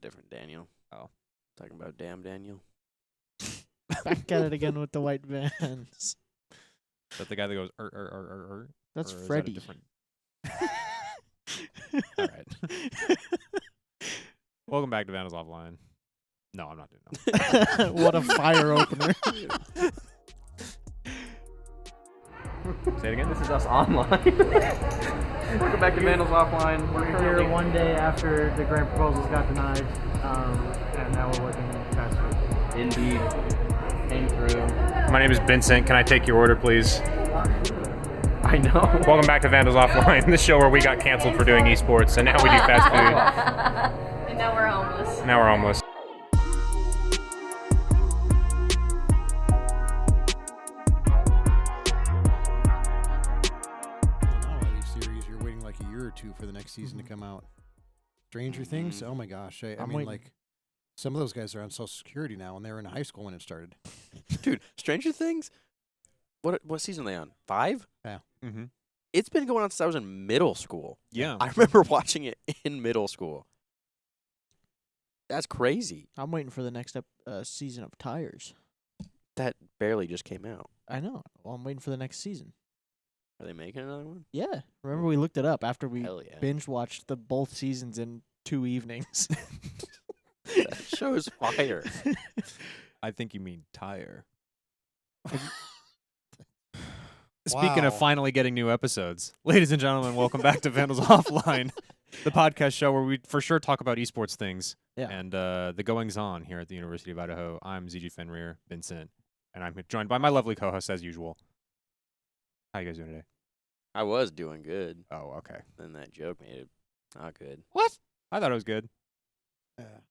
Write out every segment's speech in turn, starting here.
different Daniel. Oh. Talking about damn Daniel. Back at it again with the white vans. Is that the guy that goes, That's or is that a Freddy. different... All right. Welcome back to Vandals Offline. No, I'm not doing that. What a fire opener. Say it again? This is us online. Welcome back to Vandals Offline. We're here one day after the grant proposals got denied, and now we're working fast food. Indeed. Came through. My name is Vincent. Can I take your order, please? I know. Welcome back to Vandals Offline, the show where we got canceled for doing esports, and now we do fast food. And now we're homeless. Now we're homeless. Now these series, you're waiting like a year or two for the next season to come out. Stranger Things? Oh my gosh. I mean, waiting. like, some of those guys are on Social Security now, and they were in high school when it started. Dude, Stranger Things? What season are they on? 5? Yeah. Mm-hmm. It's been going on since I was in middle school. Yeah. I remember watching it in middle school. That's crazy. I'm waiting for the next season of Tires. That barely just came out. I know. Well, I'm waiting for the next season. Are they making another one? Yeah. Remember we looked it up after we Hell yeah. binge watched both seasons in 2 evenings. That show is fire. I think you mean tire. Speaking of finally getting new episodes, ladies and gentlemen, welcome back to Vandals Offline, the podcast show where we for sure talk about esports things and the goings-on here at the University of Idaho. I'm ZG FenRir, Vincent, and I'm joined by my lovely co-host as usual. How you guys doing today? I was doing good. Oh, okay. Then that joke made it not good. What? I thought it was good.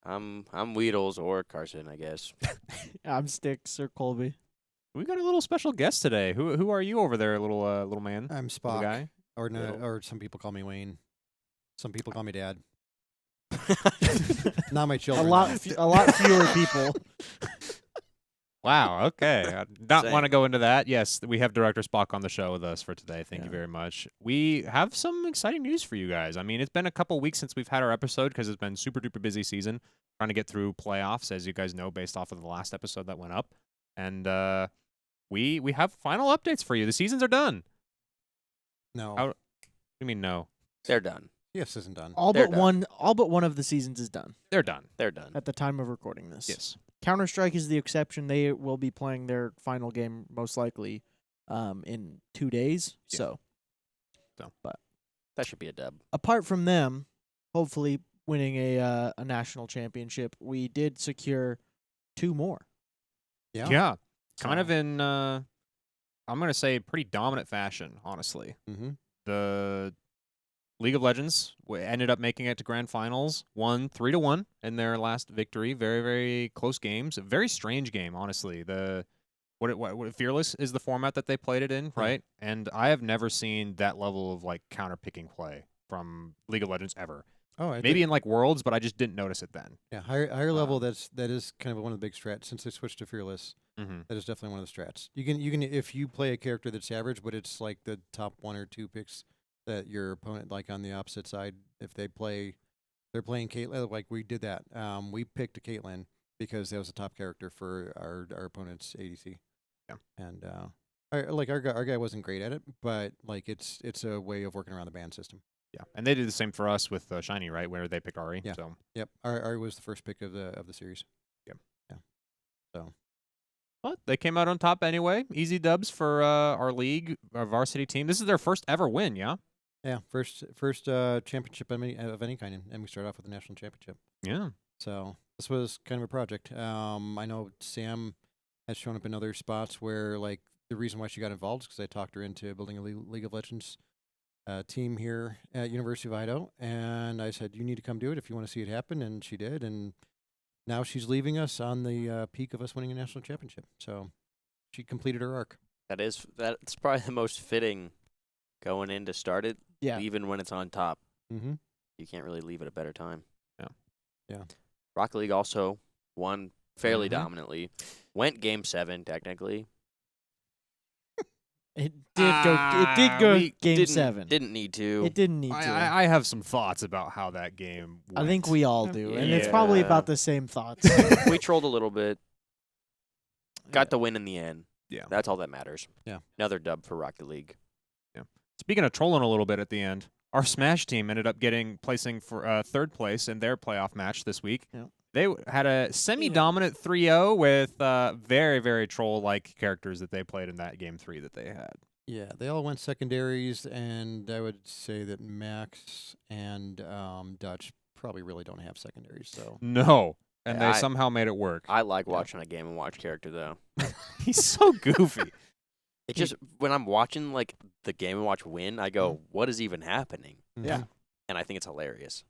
I'm Weedles or Carson, I guess. I'm Stix or Colby. We got a little special guest today. Who are you over there, little man? I'm Little Spock. guy? Or, no, Little. or some people call me Wayne. Some people call me Dad. Not my A children. lot fewer people. Wow, okay. I not Same. want to go into that. Yes, we have Director Spock on the show with us for today. Thank you Yeah. very much. We have some exciting news for you guys. I mean, it's been a couple weeks since we've had our episode because it's been super duper busy season trying to get through playoffs, as you guys know, based off of the last episode that went up. And we have final updates for you. The seasons are done. No. How- What do you mean no? They're done. Yes, isn't done. All They're but done. one. All but one of the seasons is done They're done. They're done. at the time of recording this. Yes. Counter-Strike is the exception. They will be playing their final game most likely in 2 days. Yeah. So, That should be a dub. apart from them, hopefully winning a national championship, we did secure 2 more. Yeah. Kind So- of in, I'm going to say, pretty dominant fashion, honestly. Mm-hmm. The League of Legends ended up making it to grand finals, won 3-1 in their last victory. Very, very close games. A very strange game, honestly. What Fearless is the format that they played it in, right? And I have never seen that level of like counter-picking play from League of Legends ever. Oh, I Maybe in like Worlds, but I just didn't notice it then. yeah, higher level. That is kind of one of the big strats since they switched to Fearless. Mm-hmm. That is definitely one of the strats. You can if you play a character that's average, but it's like the top 1 or 2 picks that your opponent, like on the opposite side, if they're playing Caitlyn, like we did that. We picked a Caitlyn because that was a top character for our opponent's ADC. Yeah. And our guy wasn't great at it, but like it's a way of working around the ban system. Yeah, and they did the same for us with Shiny, right, where they picked Ari. Yeah. So Yep. Our was the first pick of the series. Yep. Yeah. So. But they came out on top anyway. Easy dubs for our league, our varsity team. This is their first ever win, yeah? Yeah, first championship of any kind, and we started off with the national championship. Yeah. So this was kind of a project. I know Sam has shown up in other spots where, like, the reason why she got involved is because I talked her into building a League of Legends team here at University of Idaho, and I said, you need to come do it if you want to see it happen, and she did, and now she's leaving us on the peak of us winning a national championship. So she completed her arc. That's probably the most fitting going in to start it. Yeah. Even when it's on top, Mm-hmm. you can't really leave it a better time. Yeah. Yeah. Rocket League also won fairly Mhm. dominantly. Went game 7 technically. It did go. It did go we game didn't, 7. Didn't need to. It didn't need to. I have some thoughts about how that game went. I think we all do, and it's probably Yeah. about the same thoughts. We trolled a little bit. Got the win in the end. Yeah. That's all that matters. Yeah. Another dub for Rocket League. Speaking of trolling a little bit at the end, our Smash team ended up placing for third place in their playoff match this week. Yep. They had a semi-dominant 3-0 with very, very troll-like characters that they played in that game 3 that they had. Yeah, they all went secondaries, and I would say that Max and Dutch probably really don't have secondaries. So No, and Yeah, they somehow made it work. I like watching a Game & Watch character, though. He's so goofy. It just, when I'm watching, like, the Game & Watch win, I Mm-hmm. go, what is even happening? Yeah. And I think it's hilarious.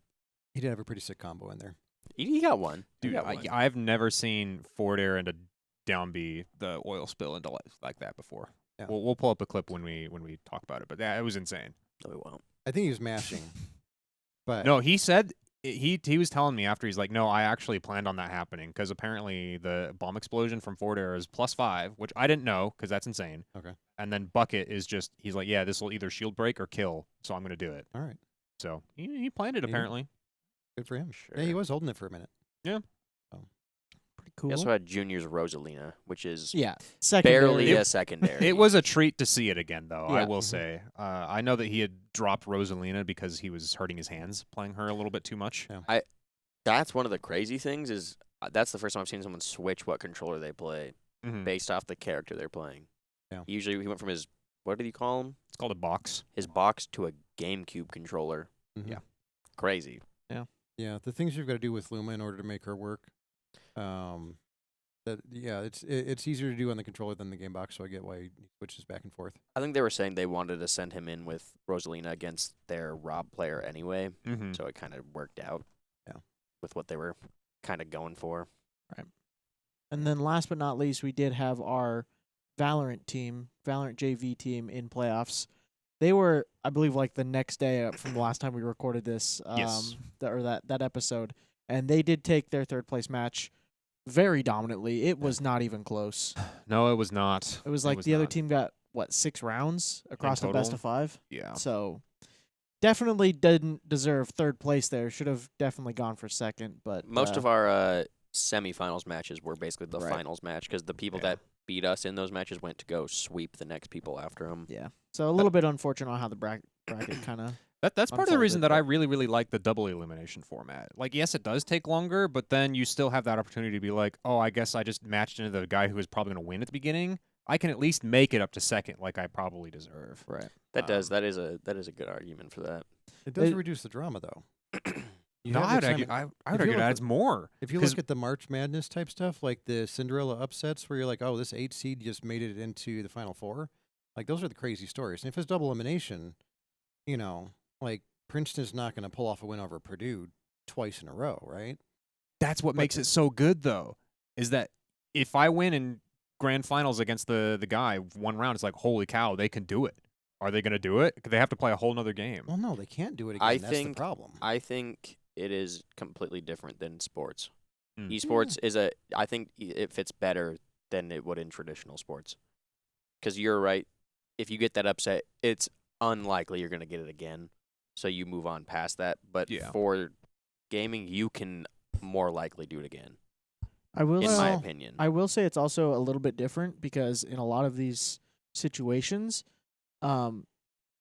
he did have a pretty sick combo in there. He got one. He Dude, got one. I've never seen forward air into down B, the oil spill into like that before. Yeah. We'll pull up a clip when we talk about it, but yeah, it was insane. No, we won't. I think he was mashing, but No, he said he was telling me after, he's like, no, I actually planned on that happening because apparently the bomb explosion from forward air is +5, which I didn't know because that's insane. Okay. And then bucket is just, he's like, yeah, this will either shield break or kill, so I'm gonna do it. all right, So he planned it Yeah. apparently. good for him. Sure. Yeah, he was holding it for a minute. Pretty cool. We also had Junior's Rosalina, which is Yeah. Secondary. barely a secondary. It was a treat to see it again, though. I Yeah. will say. I know that he had dropped Rosalina because he was hurting his hands playing her a little bit too much. Yeah. That's one of the crazy things is that's the first time I've seen someone switch what controller they play Mhm. based off the character they're playing. Yeah. Usually he went from his, what did he call him? It's called a box. His box to a GameCube controller. Mhm. Yeah. Crazy. Yeah, the things you've got to do with Luma in order to make her work. It's easier to do on the controller than the game box, so I get why he switches back and forth. I think they were saying they wanted to send him in with Rosalina against their Rob player anyway, Mm-hmm. so it kind of worked out. Yeah. With what they were kind of going for. And then last but not least, we did have our Valorant JV team in playoffs. They were, I believe, like the next day up from the last time we recorded this, Yes. that episode, and they did take their third place match very dominantly. It was not even close. No, it was not. It was like the other not. team got 6 rounds across the best total? of 5. Yeah. So definitely didn't deserve third place there. Should have definitely gone for second. But Most of our semifinals matches were basically the Right. finals match because the people Yeah. that beat us in those matches went to go sweep the next people after them. yeah. So a little bit unfortunate on how the bracket kind of. That's part of the unfolded, reason that I but- really, really like the double elimination format. Like, yes, it does take longer, but then you still have that opportunity to be like, oh, I guess I just matched into the guy who was probably going to win at the beginning. I can at least make it up to second, like I probably deserve. Right. That is a good argument for that. It does It- reduce the drama, though. You No, have I the would time- argue, I if would you argue it look adds more. If you 'Cause- look at the March Madness type stuff, like the Cinderella upsets, where you're like, oh, this 8 seed just made it into the Final Four, like those are the crazy stories. And if it's double elimination, like Princeton's not going to pull off a win over Purdue twice in a row, right? That's what makes it so good, though, is that if I win in grand finals against the guy one round, it's like, holy cow, they can do it. Are they going to do it? They have to play a whole nother game. Well, no, they can't do it again. I That's think- the problem. I think it is completely different than sports. Mm. Esports I think it fits better than it would in traditional sports. Because you're right. If you get that upset, it's unlikely you're going to get it again. So you move on past that. But Yeah. for gaming, you can more likely do it again, I will. in my opinion. I will say it's also a little bit different because in a lot of these situations,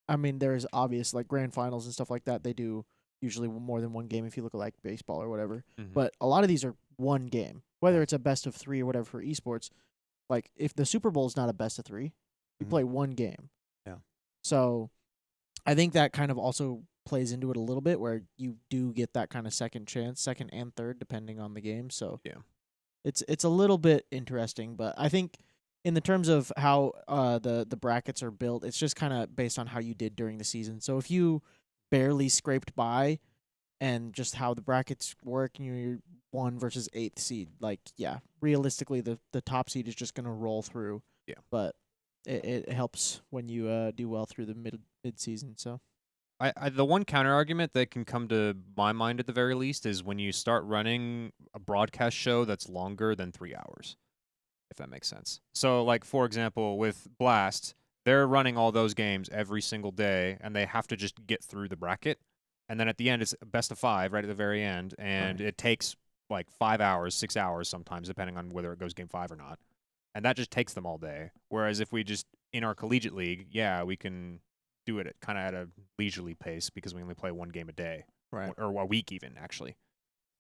I mean, there's obvious like grand finals and stuff like that. They do usually more than one game if you look at like baseball or whatever. Mhm. But a lot of these are one game, whether it's a best of 3 or whatever for esports. Like if the Super Bowl is not a best of 3, you Mhm. play one game. Yeah. So I think that kind of also plays into it a little bit where you do get that kind of second chance, second and third, depending on the game. So Yeah. it's a little bit interesting, but I think in the terms of how the brackets are built, it's just kind of based on how you did during the season. So if you barely scraped by, and just how the brackets work, and you're 1 versus 8th seed, like yeah, realistically the top seed is just gonna roll through. Yeah. But it helps when you do well through the mid season. So The one counter argument that can come to my mind at the very least is when you start running a broadcast show that's longer than 3 hours, if that makes sense. So, like, for example, with Blast, they're running all those games every single day, and they have to just get through the bracket. And then at the end, it's best of 5 right at the very end, and it takes like 5 hours, 6 hours sometimes, depending on whether it goes game 5 or not. And that just takes them all day. Whereas if we just, in our collegiate league, we can do it kind of at a leisurely pace because we only play 1 game a day. Right. Or a week even, actually.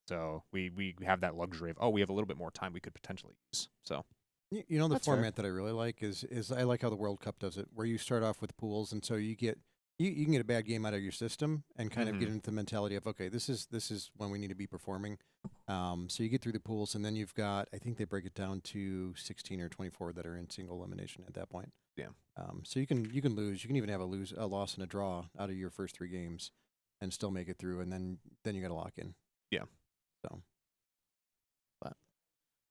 So we have that luxury of, we have a little bit more time we could potentially use. So You know, the That's fair. format that I really like is I like how the World Cup does it, where you start off with pools, and so you can get a bad game out of your system and kind of get into the mentality of, okay, this is when we need to be performing. So you get through the pools, and then you've got, I think they break it down to 16 or 24 that are in single elimination at that point. Yeah. So you can lose. You can even have a loss and a draw out of your first 3 games, and still make it through, and then you got to lock in. Yeah. So.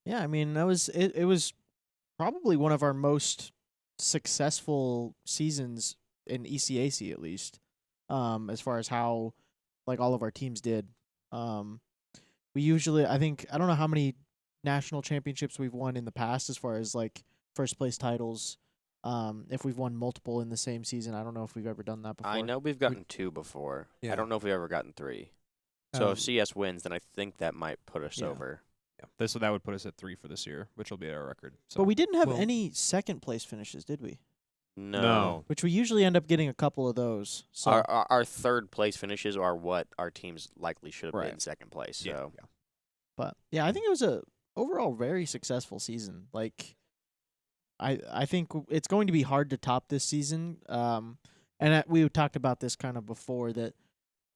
Yeah, I mean, that was it was probably one of our most successful seasons in ECAC, at least, as far as how like all of our teams did. We usually, I don't know how many national championships we've won in the past as far as like first place titles. If we've won multiple in the same season, I don't know if we've ever done that before. I know we've gotten 2 before. Yeah. I don't know if we've ever gotten 3. So if CS wins, then I think that might put us over. Yeah. That would put us at 3 for this year, which will be our record. So. But we didn't have Well- any second place finishes, did we? No. Which we usually end up getting a couple of those. So Our third place finishes are what our teams likely should have Right. been second place. Yeah. So But yeah, I think it was a overall very successful season. Like, I think it's going to be hard to top this season. We talked about this kind of before, that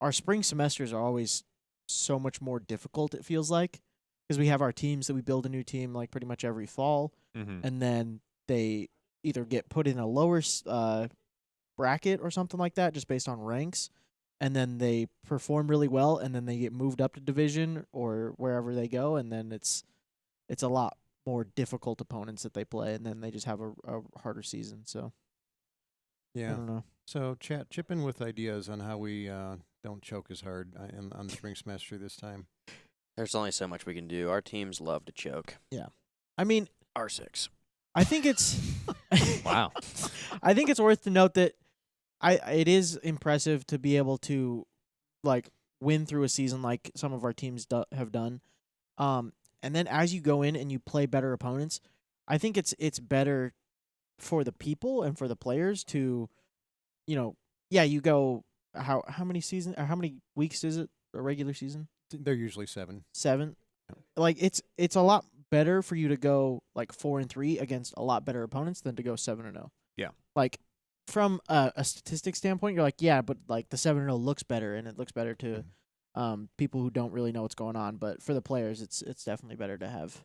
our spring semesters are always so much more difficult. It feels like, because we have our teams that we build a new team like pretty much every fall, and then they either get put in a lower bracket or something like that, just based on ranks. And then they perform really well, and then they get moved up to division or wherever they go, and then it's a lot more difficult opponents that they play, and then they just have a harder season. So I Yeah. don't know. So chip in with ideas on how we don't choke as hard on the spring semester this time. there's only so much we can do. Our teams love to choke. I mean, R6. I think it's Wow. I think it's worth to note that it is impressive to be able to like win through a season like some of our teams have done. And then as you go in and you play better opponents, I think it's better for the people and for the players to, you go how many season or how many weeks is it a regular season? They're usually 7. 7. Like it's a lot better for you to go like 4-3 against a lot better opponents than to go 7-0. Yeah. Like from a statistic standpoint, you're like, yeah, but like the 7-0 looks better, and it looks better to people who don't really know what's going on. But for the players, it's definitely better to have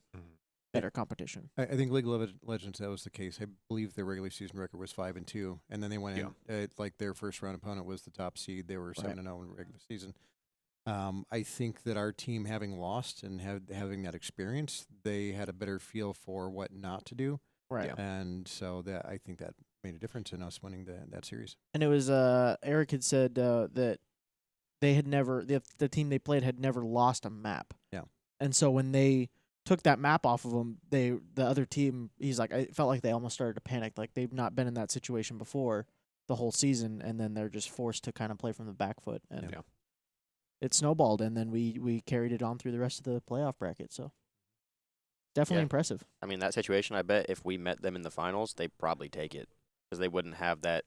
better competition. I think League of Legends, that was the case. I believe their regular season record was 5-2, and then they went in like their first round opponent was the top seed. They were 7-0 in regular season. I think that our team, having lost and having that experience, they had a better feel for what not to do. Right. Yeah. And so that I think that made a difference in us winning that series. And it was Eric had said that they had never the team they played had never lost a map. Yeah. And so when they took that map off of them, the other team, he's like, I felt like they almost started to panic, like they've not been in that situation before the whole season, and then they're just forced to kind of play from the back foot, and it snowballed, and then we carried it on through the rest of the playoff bracket. So definitely impressive. I mean, that situation, I bet if we met them in the finals, they'd probably take it because they wouldn't have that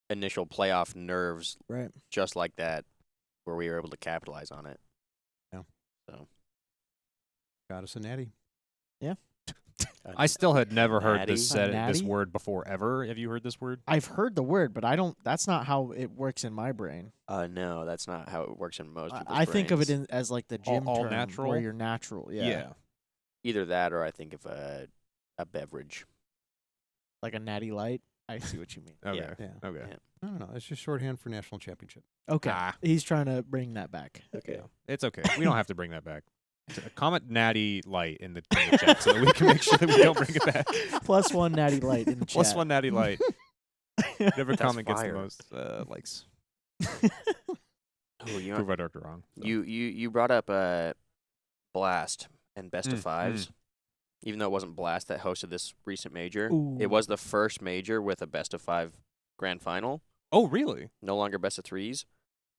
initial playoff nerves Right. just like that where we were able to capitalize on it. Yeah. So Got us a natty. I still had never heard this Natty? Natty? word before ever. Have you heard this word? I've heard the word, but that's not how it works in my brain. No, that's not how it works in most people's I think of it brains. as like the gym all term, natural? where you're natural. Yeah. Either that or I think of a beverage. Like a natty light. I see what you mean. Okay. Yeah. Yeah. Okay. Yeah. No, it's just shorthand for national championship. Okay. Ah. He's trying to bring that back. Okay. Yeah. It's okay. We don't have to bring that back. Comment Natty Light in the chat so that we can make sure that we don't bring it back. +1 natty light in the chat. +1 Natty Light. Whatever That's comment gets the fire. most likes. Oh, you Prove our doctor wrong. So. you brought up Blast and best of fives. even though it wasn't Blast that hosted this recent major. Ooh. It was the first major with a best of 5 grand final, Oh, really? no longer best of 3s.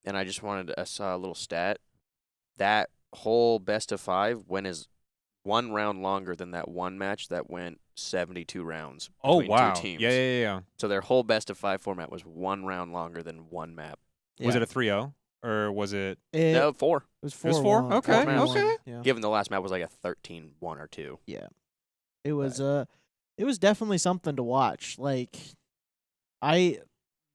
And I just wanted I saw a little stat. That whole best of 5 went as 1 round longer than that one match that went 72 rounds Oh, between wow. 2 teams. Yeah. So their whole best of 5 format was 1 round longer than one map. Was it a 3-0 or was it? No, 4. It was It was 4? 4-1. Okay, 4-1, okay. Yeah. Given the last map was like a 13-1 or 2. It was it was definitely something to watch. Like I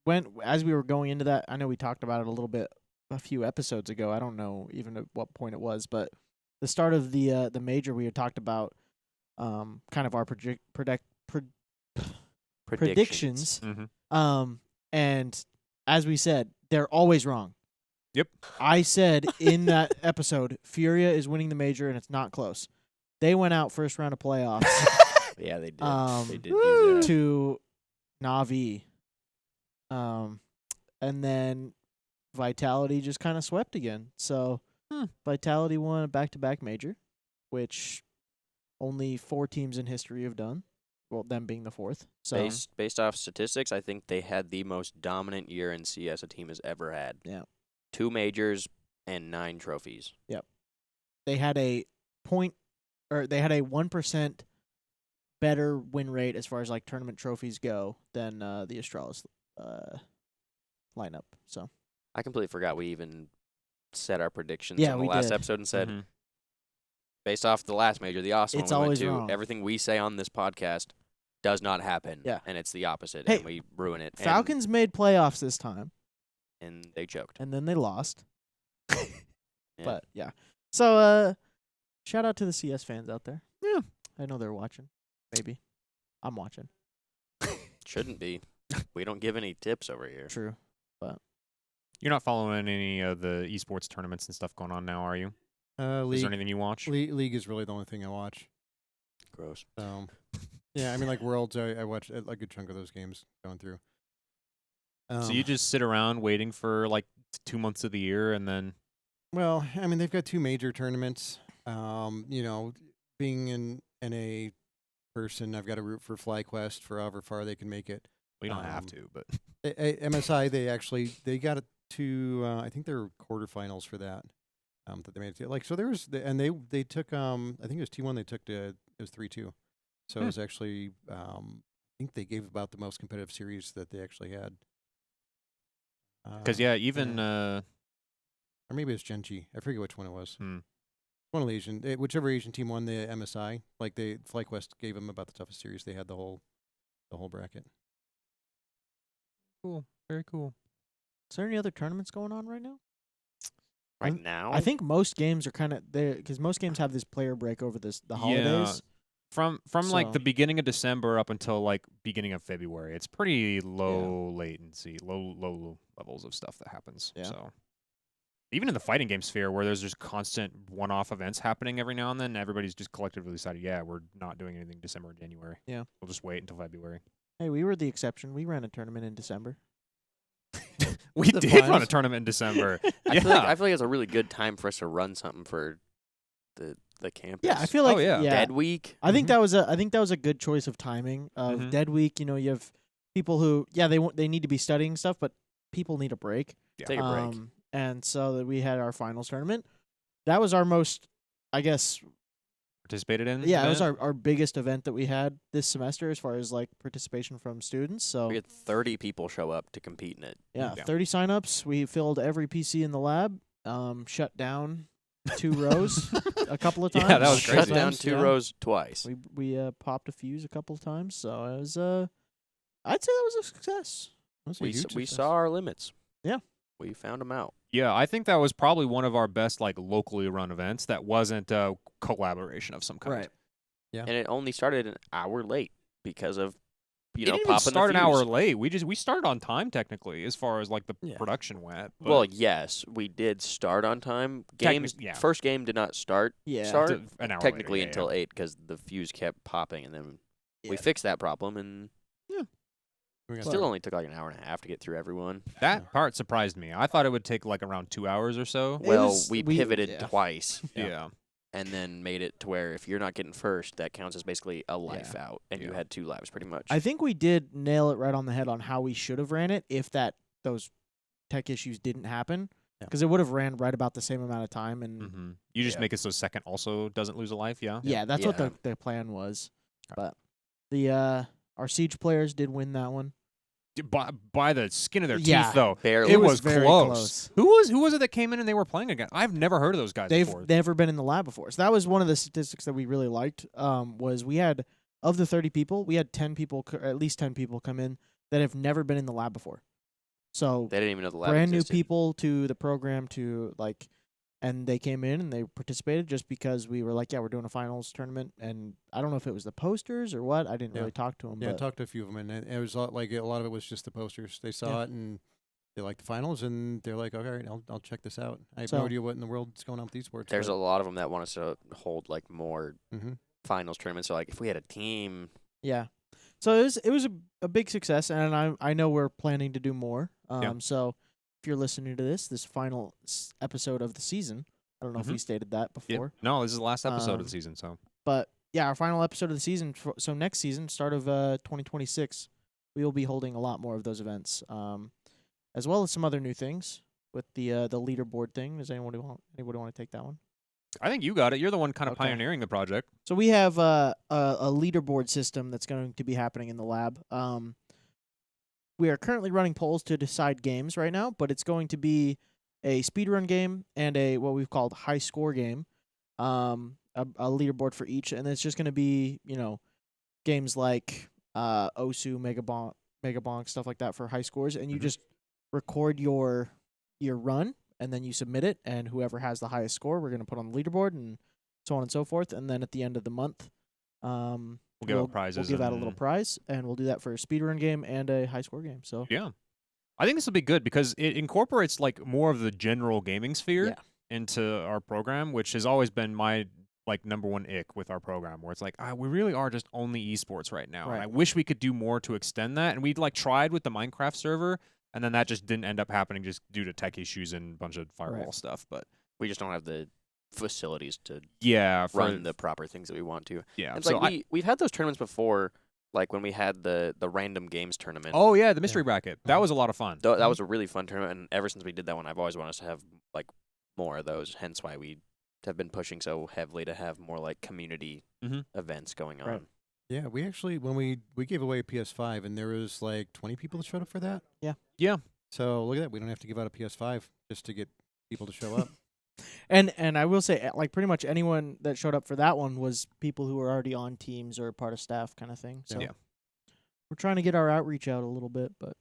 went as we were going into that, I know we talked about it a little bit a few episodes ago. I don't know even at what point it was, but the start of the major we had talked about kind of our predictions. Mm-hmm. And as we said, they're always wrong. Yep. I said in that episode, Furia is winning the major and it's not close. They went out first round of playoffs Yeah, they did. Um, They did do that. to Na'Vi. And then Vitality just kind of swept again. So Vitality won a back-to-back major, which only 4 teams in history have done. Well, them being the 4th. So Based off statistics, I think they had the most dominant year in CS a team has ever had. Yeah. 2 majors and 9 trophies. they had a 1% better win rate as far as like tournament trophies go than the Astralis lineup. So I completely forgot we even said our predictions Yeah, in the we last did. episode and said, Mhm. based off the last major, the awesome It's one we went always to, wrong. everything we say on this podcast does not happen. Yeah. And it's the opposite, Hey, and we ruin it. Falcons made playoffs this time, And they choked. and then they lost. Yeah. But yeah, so shout out to the CS fans out there. Yeah. I know they're watching. Maybe I'm watching. Shouldn't be. We don't give any tips over here. True. You're not following any of the esports tournaments and stuff going on now, are you? Is League, there anything you watch? League is really the only thing I watch. Gross. Yeah, I mean, like Worlds, I watch a good chunk of those games going through. So you just sit around waiting for like 2 months of the year and then Well, I mean, they've got 2 major tournaments. You know, being an NA person, I've got to root for FlyQuest for however far they can make it. we don't have Um, to, but MSI, they got it to I think they're quarterfinals for that. That they made it to. Like, so there was they took I think it was T1 they took to it was 3-2. So it was actually I think they gave about the most competitive series that they actually had. because even or maybe it was Genji. I forget which one it was. Hmm. One of the Asian, whichever Asian team won the MSI, like FlyQuest gave them about the toughest series. They had the whole bracket. cool, very cool. Is there any other tournaments going on right now? Right now? I think most games are kind of there because most games have this player break over the holidays. From like the So- beginning of December up until like beginning of February, it's pretty low latency, low levels of stuff that happens. Yeah. So even in the fighting game sphere, where there's just constant one-off events happening every now and then, everybody's just collectively decided, yeah, we're not doing anything December or January. Yeah. We'll just wait until February. Hey, we were the exception. We ran a tournament in December. We The did run a finals. tournament in December. I feel like it's a really good time for us to run something for the campus. Yeah, I feel like yeah. Dead Week. I think Mhm. that was a good choice of timing of Mhm. Dead Week. You know, you have people who they need to be studying stuff, but people need a break. Take a break. And so that we had our finals tournament. That was our most, I guess, Participated in? yeah, it was event? our biggest event that we had this semester as far as like participation from students. So We had 30 people show up to compete in it. yeah, Yeah. 30 signups. We filled every PC in the lab. Shut down 2 rows a couple of times. Yeah, that was Shut crazy. down Sometimes, 2 yeah. rows twice. We popped a fuse a couple of times, so it was I'd say that was a success. That's a We huge we success. saw our limits. Yeah. We found them out. Yeah, I think that was probably one of our best like locally run events that wasn't a collaboration of some kind. Right. Yeah. And it only started an hour late because of It didn't even popping start the an hour fuse. late. We started on time technically as far as like the Yeah. production went. but Well, yes, we did start on time. Games yeah. first game did not start Yeah. start an hour technically later, until 8 because the fuse kept popping, and then we Yeah. fixed that problem, and We got still only took like an hour and a half to get through everyone. That part surprised me. I thought it would take like around 2 hours or so. It Well, was- we we- pivoted yeah. twice, Yeah. and then made it to where if you're not getting first, that counts as basically a life out, and you had 2 laps pretty much. I think we did nail it right on the head on how we should have ran it if those tech issues didn't happen, because it would have ran right about the same amount of time. And You just make it so second also doesn't lose a life, yeah? yeah, that's what the plan was. But our Siege players did win that one. By the skin of their Yeah, teeth, though. barely. It was very close. Who was it that came in and they were playing against? I've never heard of those guys They've before. never been in the lab before. So that was one of the statistics that we really liked. Was we had of the 30 people, we had 10 people, at least 10 people come in that have never been in the lab before. So They didn't even know the lab brand existed. new people to the program and they came in and they participated just because we were like, yeah, we're doing a finals tournament. And I don't know if it was the posters or what. I didn't really talk to them. Yeah, I but talked to a few of them, and it was like a lot of it was just the posters. They saw it and they liked the finals, and they're like, okay, all right, I'll check this out. I have no idea what in the world is going on with esports. There's a lot of them that want us to hold like more Mm-hmm. finals tournaments. So like if we had a team, yeah. So it was a big success, and I know we're planning to do more. So if you're listening to this final episode of the season, I don't know if we stated that before. No, this is the last episode of the season, so. But yeah, our final episode of the season. So next season, start of 2026, we will be holding a lot more of those events, as well as some other new things with the leaderboard thing. Does anybody want to take that one? I think you got it. You're the one kind of Okay. pioneering the project. So we have a leaderboard system that's going to be happening in the lab. We are currently running polls to decide games right now, but it's going to be a speedrun game and a what we've called high score game. A leaderboard for each, and it's just going to be games like Osu, Mega Bonk, stuff like that for high scores, and you just record your run, and then you submit it, and whoever has the highest score, we're going to put on the leaderboard, and so on and so forth. And then at the end of the month, We'll give out prizes. We'll give out a little and- prize, and we'll do that for a speedrun game and a high score game. So Yeah. I think this will be good because it incorporates like more of the general gaming sphere into our program, which has always been my like number one ick with our program, where it's like, we really are just only esports right now. And I wish we could do more to extend that. And we like tried with the Minecraft server, and then that just didn't end up happening just due to tech issues and a bunch of firewall stuff. But we just don't have the facilities to run the proper things that we want to. Yeah. It's So like we've had those tournaments before, like when we had the random games tournament. oh yeah, the mystery bracket. That was a lot of fun. That was a really fun tournament, and ever since we did that one, I've always wanted us to have like more of those. Hence why we have been pushing so heavily to have more like community events going on. Right. Yeah, we actually when we gave away a PS5, and there was like 20 people that showed up for that. Yeah. So look at that. We don't have to give out a PS5 just to get people to show up. And I will say, like, pretty much anyone that showed up for that one was people who were already on teams or part of staff kind of thing. So Yeah. we're trying to get our outreach out a little bit, but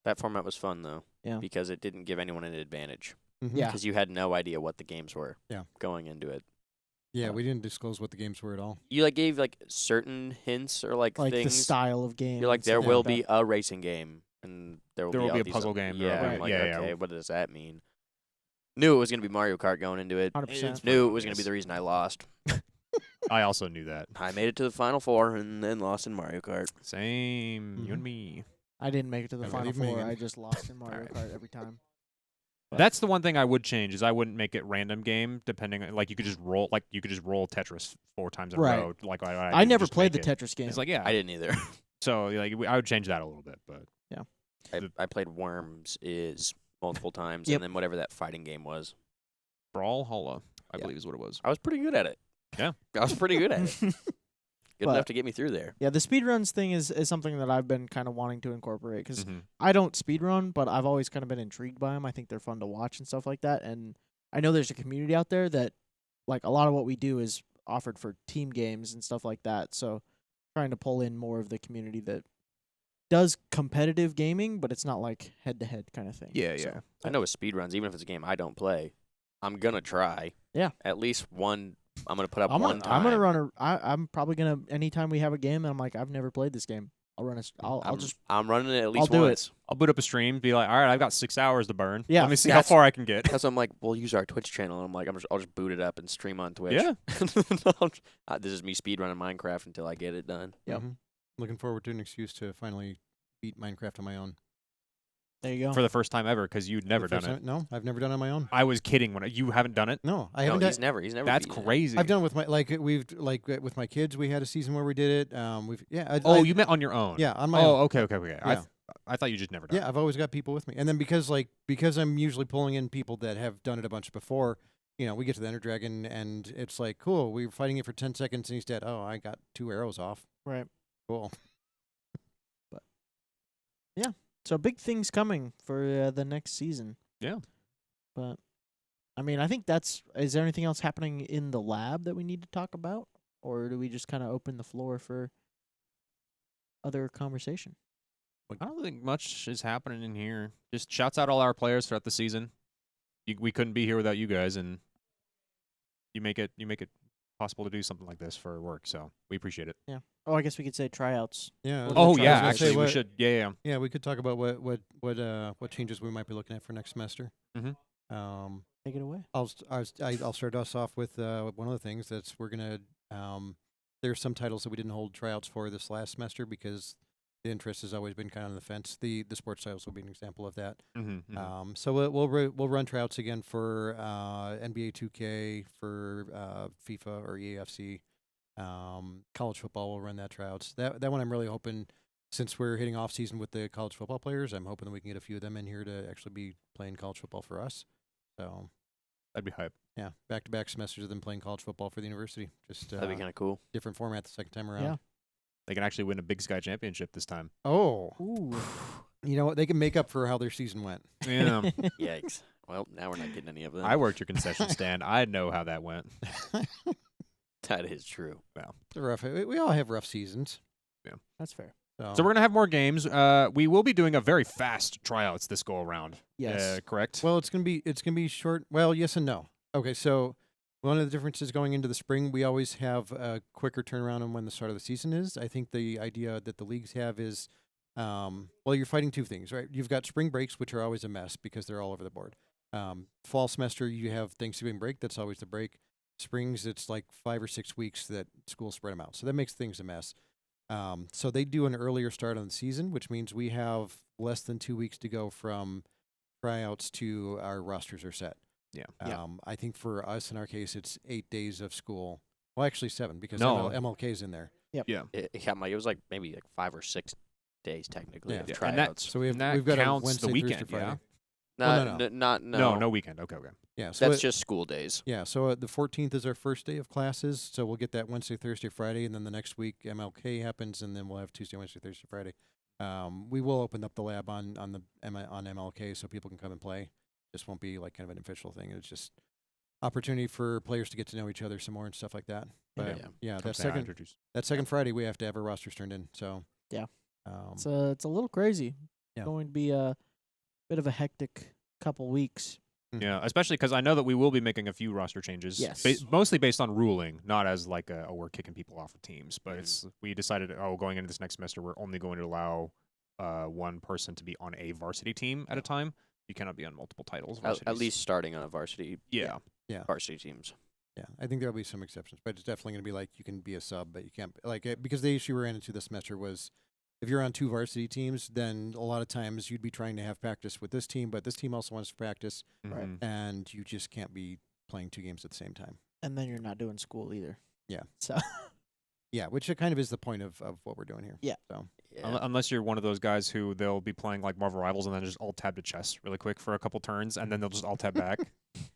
That format was fun though. Yeah. Because it didn't give anyone an advantage. Mhm. Yeah. Because you had no idea what the games were. Yeah. Going into it. Yeah, we didn't disclose what the games were at all. You like gave like certain hints or like the things. style of game. You're like, and there stuff will like be that. a racing game, and there will be all a these puzzle game. Yeah, Right. I'm like, Yeah, yeah. okay, what does that mean? Knew it was gonna be Mario Kart going into it. 100%. Knew it was gonna be the reason I lost. I also knew that. I made it to the Final Four and then lost in Mario Kart. Same. You and me. I didn't make it to the I final believe me. four. I just lost in Mario Alright. Kart every time. That's the one thing I would change is I wouldn't make it random game depending on, like you could just roll Tetris 4 times in a Right. row like I did, never just played the make it. Tetris game. It's like yeah. I didn't either. So like I would change that a little bit, but I played Worms is multiple times, Yep. and then whatever that fighting game was. Brawlhalla, I Yeah. believe is what it was. I was pretty good at it. Yeah. I was pretty good at it. Good But- enough to get me through there. Yeah, the speedruns thing is something that I've been kind of wanting to incorporate because Mhm. I don't speedrun, but I've always kind of been intrigued by them. I think they're fun to watch and stuff like that. And I know there's a community out there that, like, a lot of what we do is offered for team games and stuff like that. So trying to pull in more of the community that does competitive gaming, but it's not like head-to-head kind of thing. Yeah, So, yeah. I know with speedruns, even if it's a game I don't play, I'm gonna try. Yeah. At least one. I'm gonna put up I'm one gonna, time. I'm gonna run I'm probably gonna anytime we have a game and I'm like I've never played this game. I'll run I'm running it at least do it. once. I'll boot up a stream, be like, all right, I've got 6 hours to burn. Yeah, Let me see how that's- far I can get. Because I'm like, we'll use our Twitch channel. And I'm like, I'll just boot it up and stream on Twitch. Yeah. This is me speedrunning Minecraft until I get it done. Yep. Looking forward to an excuse to finally beat Minecraft on my own. There you go. for the first time ever because you'd never The first done it. time- No, I've never done it on my own. I was kidding when you haven't done it. No, I No, haven't. he's never. That's beaten it. crazy. I've done it with my with my kids. We had a season where we did it. We've You meant on your own? yeah, on my own. Okay. Yeah. I thought you just never done Yeah, I've always got people with me, and then because I'm usually pulling in people that have done it a bunch before. We get to the Ender Dragon, and it's like, cool. We were fighting it for 10 seconds, and he's dead. Oh, I got 2 arrows off. Right. Cool. So big things coming for the next season. Yeah. But I mean, I think is there anything else happening in the lab that we need to talk about? Or do we just kind of open the floor for other conversation? I don't think much is happening in here. Just shouts out all our players throughout the season. We couldn't be here without you guys, and you make it possible to do something like this for work. So we appreciate it. Yeah. Oh, I guess we could say tryouts. Yeah. What Oh try yeah, to say actually we what- should. Yeah. Yeah, we could talk about what changes we might be looking at for next semester. Mhm. Take it away. I'll start us off with one of the things that's we're gonna. There's some titles that we didn't hold tryouts for this last semester because the interest has always been kind of on the fence. The sports titles will be an example of that. So we'll run tryouts again for NBA 2K, for FIFA or EAFC. College football will run that tryouts. That one I'm really hoping, since we're hitting off season with the college football players, I'm hoping that we can get a few of them in here to actually be playing college football for us. So That'd be hype. yeah, back-to-back semesters of them playing college football for the university. Just That'd be kind of cool. different format the second time around. Yeah. They can actually win a Big Sky championship this time. Oh, Ooh. you know what? They can make up for how their season went. Yeah. Yikes. Well, now we're not getting any of them. I worked your concession stand. I know how that went. That is true. It's rough. We all have rough seasons. That's fair. So we're gonna have more games. We will be doing a very fast tryouts this go around. Yes. Correct. Well, it's gonna be short. Well, yes and no. Okay, so one of the differences going into the spring, we always have a quicker turnaround on when the start of the season is. I think the idea that the leagues have is, you're fighting two things, right? You've got spring breaks, which are always a mess because they're all over the board. Fall semester, you have Thanksgiving break. That's always the break. Springs, it's like 5 or 6 weeks that schools spread them out. So that makes things a mess. So they do an earlier start on the season, which means we have less than 2 weeks to go from tryouts to our rosters are set. Yeah. I think for us, in our case, it's 8 days of school. Well, actually 7 because No. MLK's in there. It was like maybe like 5 or 6 days technically Yeah. of Yeah, and tryouts. So And that we've got counts a Wednesday, the weekend, Thursday, Friday. Not No weekend. Okay. Yeah, so That's just school days. yeah. So the 14th is our first day of classes. So we'll get that Wednesday, Thursday, Friday, and then the next week MLK happens, and then we'll have Tuesday, Wednesday, Thursday, Friday. We will open up the lab on MLK so people can come and play. Just won't be like kind of an official thing. It's just opportunity for players to get to know each other some more and stuff like that. But yeah, that second Friday we have to have our rosters turned in. So Yeah. um, It's a little crazy. Yeah. It's going to be a bit of a hectic couple weeks. Yeah, especially because I know that we will be making a few roster changes. Yes. Mostly based on ruling, not as like we're kicking people off of teams. But we decided, going into this next semester, we're only going to allow one person to be on a varsity team at a time. You cannot be on multiple titles. At least starting on a varsity. Yeah. Varsity teams. yeah, I think there'll be some exceptions, but it's definitely going to be like you can be a sub, but you can't because the issue we ran into this semester was if you're on 2 varsity teams, then a lot of times you'd be trying to have practice with this team, but this team also wants to practice, Mhm. and you just can't be playing 2 games at the same time. And then you're not doing school either. Yeah. So Yeah, which kind of is the point of what we're doing here. Yeah. So Yeah. Unless you're one of those guys who they'll be playing like Marvel Rivals and then just alt tab to chess really quick for a couple turns, and then they'll just alt tab back.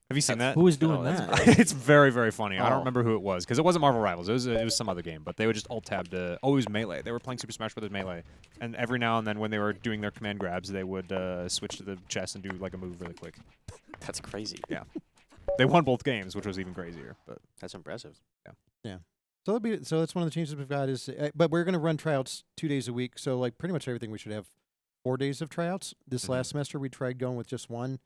Have you seen that? who is doing that's that? great. It's very, very funny. I don't Oh. remember who it was because it wasn't Marvel Rivals. It was some other game, but they would just alt tab to. Oh, it was Melee. They were playing Super Smash Bros. Melee, and every now and then when they were doing their command grabs, they would switch to the chess and do like a move really quick. That's crazy. Yeah. They won both games, which was even crazier. But That's impressive. So that's one of the changes we've got is, but we're going to run tryouts 2 days a week. So like pretty much everything we should have 4 days of tryouts. This last semester we tried going with just 1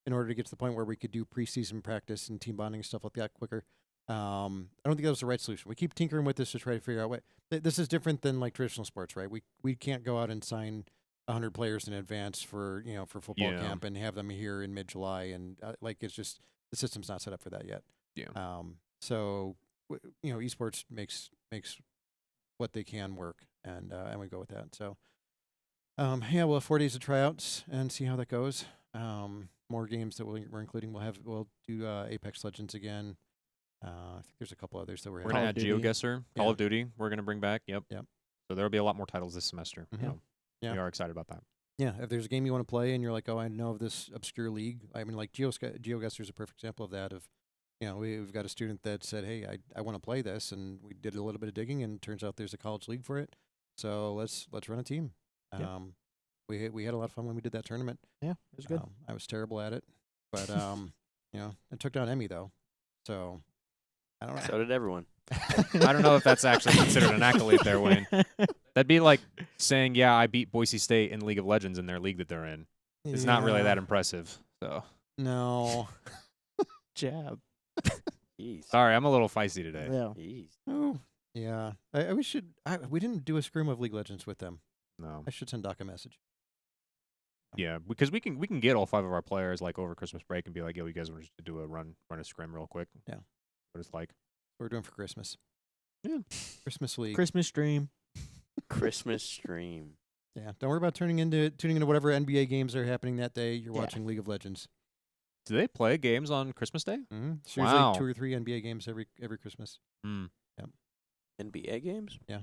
in order to get to the point where we could do preseason practice and team bonding and stuff like that quicker. I don't think that was the right solution. We keep tinkering with this to try to figure out what this is different than like traditional sports, right? We can't go out and sign 100 players in advance for football Yeah. camp and have them here in mid-July and it's just the system's not set up for that yet. Yeah. So esports makes what they can work, and we go with that. So Yeah, we'll have 4 days of tryouts and see how that goes. More games that we're including. We'll do Apex Legends again. I think there's a couple others that we're We're adding. gonna add Duty. GeoGuessr, Call of Duty. We're gonna bring back. Yep. Yep. So there'll be a lot more titles this semester. Mhm. So Yeah. we are excited about that. Yeah, if there's a game you want to play and you're like, oh, I know of this obscure league. I mean, like GeoGuessr is a perfect example of that. We've got a student that said, hey, I want to play this, and we did a little bit of digging, and it turns out there's a college league for it. So let's run a team. Yeah. We had a lot of fun when we did that tournament. Yeah, it was good. I was terrible at it, but it took down Emmy though. So I don't know. So did everyone. I don't know if that's actually considered an accolade there, Wayne. That'd be like saying, yeah, I beat Boise State in League of Legends in their league that they're in. It's not really that impressive. So No. Jab. Jeez. sorry, I'm a little feisty today. Yeah. Jeez. Oh, yeah. We didn't do a scrim of League Legends with them. No. I should send Doc a message. Yeah, because we can get all 5 of our players like over Christmas break and be like, yo, you guys want to do a run a scrim real quick? Yeah. What it's like. What we're doing for Christmas. Yeah. Christmas League. Christmas stream. Christmas stream. Yeah. Don't worry about tuning into whatever NBA games are happening that day. You're Yeah. watching League of Legends. Do they play games on Christmas Day? Mm-hmm. So Wow. there's like 2 or 3 NBA games every Christmas. Hmm. NBA games? Yeah.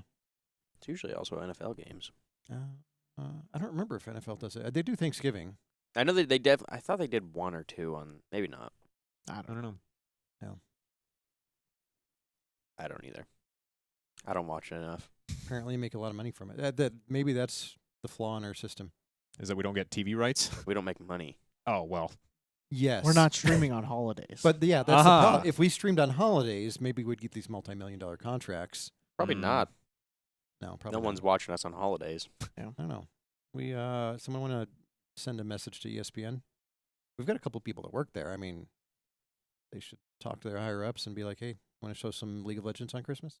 It's usually also NFL games. I don't remember if NFL does it. They do Thanksgiving. I know that I thought they did 1 or 2 on. Maybe not. I I don't know. don't know. I don't either. I don't watch it enough. Apparently, you make a lot of money from it. Maybe that's the flaw in our system. Is that we don't get TV rights? We don't make money. Oh, well. Yes, We're not streaming on holidays. But yeah, that's the Aha. problem. If we streamed on holidays, maybe we'd get these multi-million-dollar contracts. Probably Mm. not. No, probably No not. one's watching us on holidays. I don't know. We someone want to send a message to ESPN? We've got a couple people that work there. I mean, they should talk to their higher ups and be like, "Hey, want to show some League of Legends on Christmas?"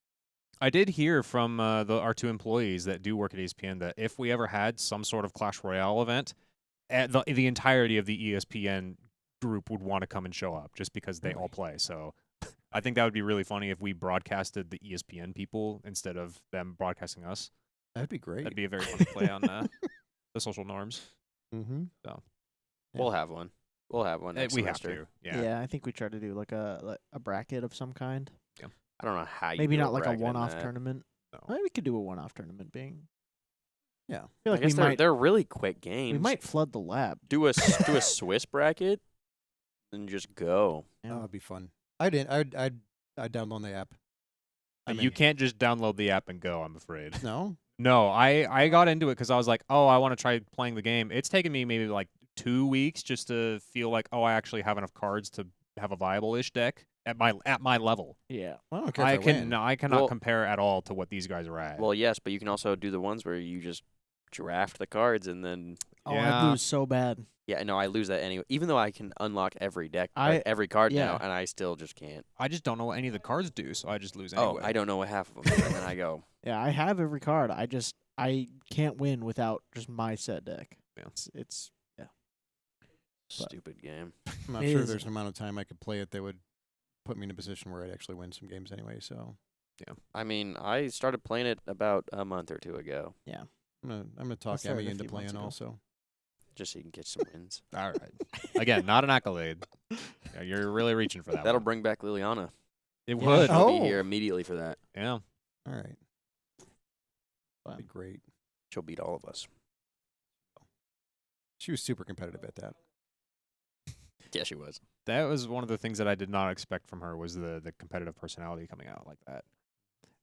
I did hear from our 2 employees that do work at ESPN that if we ever had some sort of Clash Royale event, the entirety of the ESPN group would want to come and show up just because they all play. So I think that would be really funny if we broadcasted the ESPN people instead of them broadcasting us. That'd be great. That'd be a very funny play on the social norms. Mm-hmm. So Yeah. We'll have one. We'll have one next we have semester. to. Yeah. yeah, I think we try to do like a bracket of some kind. I don't know how you Maybe do not like a bracket in one-off that. tournament. No. Maybe we could do a one-off tournament. Yeah. I feel like I guess we might they're really quick games. we might flood the lab. do a Swiss bracket and just go. Yeah. That would be fun. I'd download the app. You can't just download the app and go, I'm afraid. No. No, I got into it because I was like, oh, I want to try playing the game. It's taken me maybe like 2 weeks just to feel like, oh, I actually have enough cards to have a viable-ish deck at my level. Yeah. Well, I don't care. If I win. I cannot Well- compare at all to what these guys are at. Well, yes, but you can also do the ones where you just draft the cards and then Oh, Yeah. I'd lose so bad. yeah, no, I lose that anyway. Even though I can unlock every deck, I- every card yeah. now, and I still just can't. I just don't know what any of the cards do, so I just lose anyway. Oh, I don't know what half of them, and then I go. Yeah, I have every card. I can't win without just my set deck. Yeah. It's Stupid game. I'm not It sure is. there's an amount of time I could play it that would put me in a position where I'd actually win some games anyway. So I mean, I started playing it about a month or 2 ago, I'm gonna talk started Emmy a into few playing months ago. also. just so you can get some wins. All right. Again, not an accolade. Yeah, you're really reaching for that. That'll one. bring back Liliana. It Yeah. would. I'll Oh. be here immediately for that. Yeah. All right. Wow. That'd be great. She'll beat all of us. She was super competitive at that. Yeah, she was. That was one of the things that I did not expect from her was the competitive personality coming out like that.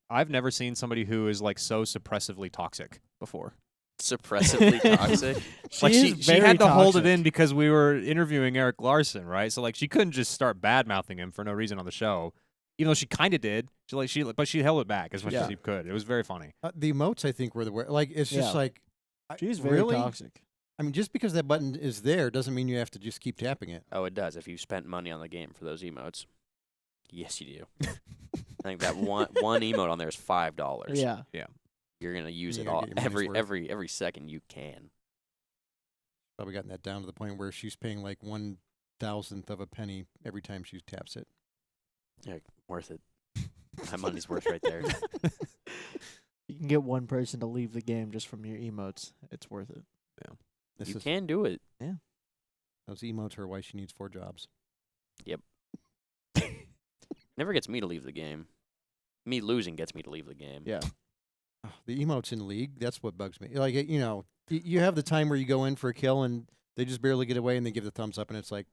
I've never seen somebody who is like so suppressively toxic before. Suppressively toxic. She had to hold it in because we were interviewing Eric Larson, right? So like she couldn't just start bad mouthing him for no reason on the show, even though she kind of did. But she held it back as much as Yeah. she could. It was very funny. The emotes, I think, were it's just Yeah. like She's very really? toxic. I mean, just because that button is there doesn't mean you have to just keep tapping it. Oh, it does. If you spent money on the game for those emotes, yes, you do. I think that one emote on there is $5. Yeah. You're gonna use You're it gonna all get your money's worth. every second you can. Probably gotten that down to the point where she's paying like 1,000th of a penny every time she taps it. Yeah, worth it. My money's worth right there. You can get one person to leave the game just from your emotes. It's worth it. This You is can do it. those emotes are why she needs 4 jobs. Never gets me to leave the game. Me losing gets me to leave the game. Yeah. Oh, the emotes in League, that's what bugs me. Like, you know, you have the time where you go in for a kill and they just barely get away and they give the thumbs up and it's like,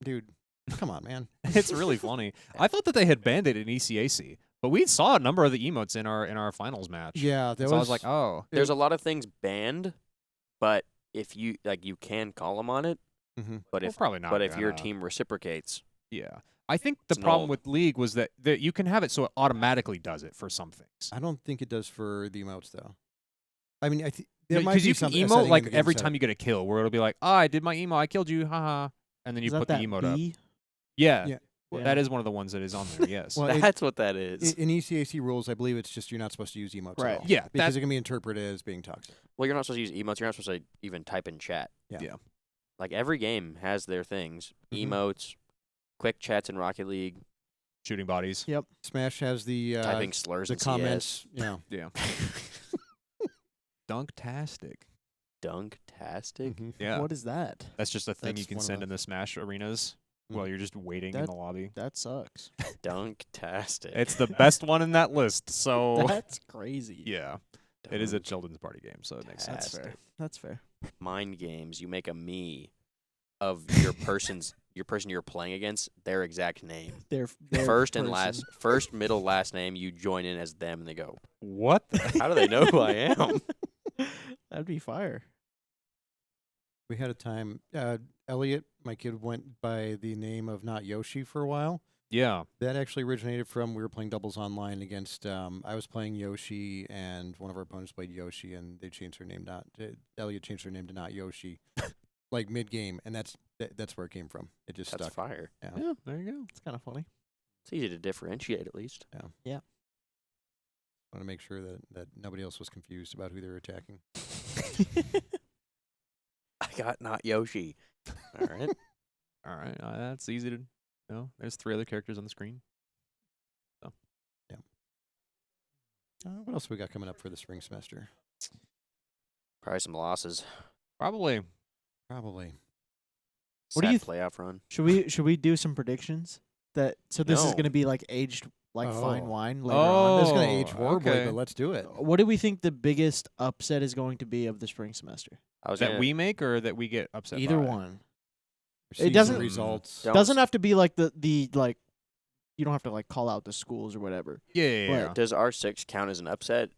dude, come on, man. It's really funny. I thought that they had banned it in ECAC, but we saw a number of the emotes in our finals match. Yeah, that So I was was like, oh, There's a lot of things banned, but if you you can call them on it. Mhm. But well, if probably not. your gonna- team reciprocates, yeah. I think the It's problem null. with League was that you can have it so it automatically does it for some things. I don't think it does for the emotes though. I mean, there might Because be you can some setting emote in like the game every setup. time you get a kill, where it'll be like, oh, I did my emo, I killed you, haha, and then you Is that put the that emote up. B? Yeah, Yeah. that is one of the ones that is on there. Yes. Well, that's what that is. In ECAC rules, I believe it's just you're not supposed to use emotes Right. at all. Yeah, Because it can be interpreted as being toxic. Well, you're not supposed to use emotes. You're not supposed to even type in chat. Yeah. Yeah. Like every game has their things. Mhm. Emotes, quick chats in Rocket League, Shooting bodies. Yep. Smash has the typing slurs the in comments. Yeah. Yeah. Dunktastic. Dunktastic. Mhm. Yeah. What is that? That's just a thing you That's can one of send the- in the Smash arenas while you're just waiting in That- the lobby. That sucks. Dunktastic. It's the best one in that list. So That's crazy. yeah, it is a children's party game, so it makes That's sense. fair. That's fair. Mind games. You make a me of your person you're playing against, their exact name. Their First and person. last, first, middle, last name. You join in as them, and they go, What? The "How do they know who I am?" That'd be fire. We had a time. Elliot, my kid, went by the name of Not Yoshi for a while. yeah. That actually originated from we were playing doubles online against. I was playing Yoshi, and one of our opponents played Yoshi, and they changed their name. Elliot changed their name to Not Yoshi, like mid game, and that's where it came from. It just That's stuck. fire. Yeah. Yeah. There you go. It's kind of funny. It's easy to differentiate, at least. Want to make sure that nobody else was confused about who they were attacking. I got not Yoshi. All right. All right. That's easy to know. There's 3 other characters on the screen. What else we got coming up for the spring semester? Probably some losses. Probably. Probably. What do you Sad playoff run? Should we do some predictions? So this is No. going to be like aged like fine Oh. wine later on. It's going to Oh, age horribly, okay. but let's do it. What do we think the biggest upset is going to be of the spring semester? I was That gonna- we make or that we get upset Either by? one. Season doesn't- results. Don't Doesn't have to be like the like. You don't have to like call out the schools or whatever. Yeah. Yeah. yeah. Does R6 count as an upset?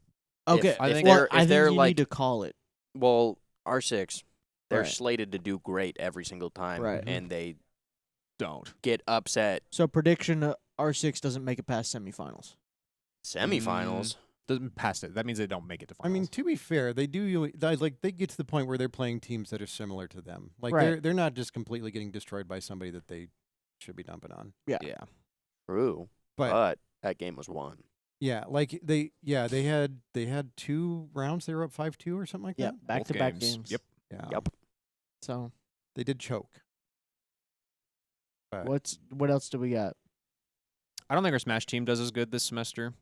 Okay, If I think- well, they're- I if they're think you like- need to call it. Well, R6, they're Right. slated to do great every single time, Right. and they Don't. get upset So prediction: R6 doesn't make it past semifinals. semifinals. Doesn't pass it. That means they don't make it to I finals. mean, to be fair, they do they get to the point where they're playing teams that are similar to them. Like Right. they're not just completely getting destroyed by somebody that they should be dumping on. Yeah. yeah. True, But but that game was won. yeah, like they had 2 rounds they were up 5-2 or something like Yeah, that. back Both to back games. games. Yep. Yeah. Yep. So They did choke. But what else do we got? I don't think our Smash team does as good this semester.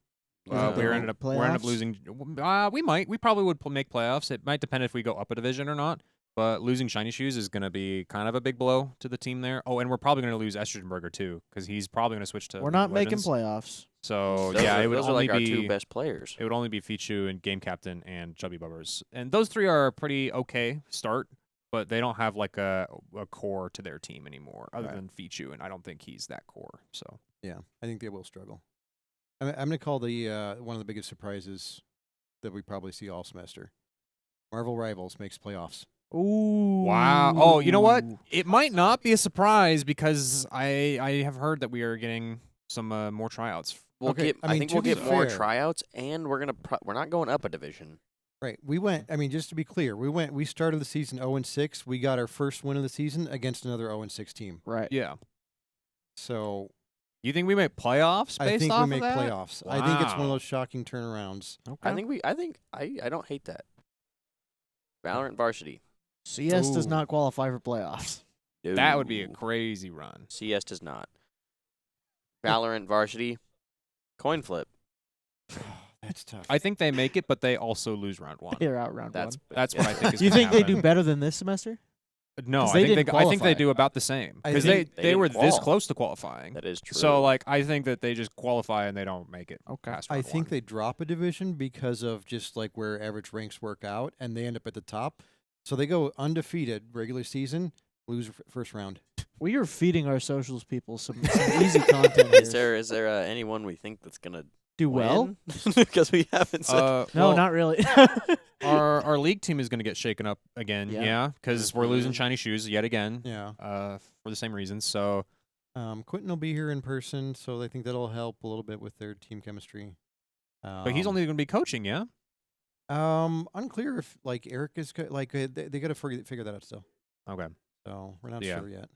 Is it We the ended up playoffs? losing. We probably would make playoffs. It might depend if we go up a division or not. But losing Shiny Shoes is going to be kind of a big blow to the team there. Oh, and we're probably going to lose Estrogenberger too because he's probably going to switch to. We're League not of making Legends. playoffs. So Those yeah, are, it would those are only like our be 2 best players. It would only be Fichu and Game Captain and Chubby Bubbers, and those 3 are a pretty okay start. But they don't have like a core to their team anymore, other Right. than Fichu, and I don't think he's that core. So yeah, I think they will struggle. I'm going to call the one of the biggest surprises that we probably see all semester. Marvel Rivals makes playoffs. Ooh. wow. Oh, you know what? It might not be a surprise because I have heard that we are getting some more tryouts. We'll Okay, get. I I, mean, think to we'll be get more fair- tryouts, and we're not going up a division. Right. We went. I mean, just to be clear, we started the season 0-6. We got our first win of the season against another 0-6 team. Right. Yeah. So You think we make playoffs based I think off we make of that? playoffs. I think it's one of Wow. those shocking turnarounds. Okay. I don't hate that. Valorant varsity. CS does Ooh. not qualify for playoffs. That would be a No. crazy run. CS does not. Valorant varsity. Coin flip. That's tough. I think they make it, but they also lose round 1. They're out round That's one. That's what I think is Do you gonna think they do happen. better than this semester? No, 'Cause I they think didn't I think they qualify. do about the same I because think they they were didn't this qual. close to qualifying. That is true. So like I think that they just qualify and they don't make it. Okay. Past I round think 1. they drop a division because of just like where average ranks work out, and they end up at the top. So they go undefeated regular season, lose first round. We are feeding our socials people some easy content here. Is there anyone we think that's gonna Do well? Because we haven't said. No, well, not really. our league team is going to get shaken up again. Yeah. Yeah, because we're losing Mhm. shiny shoes yet again. Yeah. For the same reasons. So Quentin will be here in person, so I think that'll help a little bit with their team chemistry. but he's only going to be coaching. Yeah. Unclear if like Eric is they got to figure that out still. Okay. So we're not Yeah. sure yet.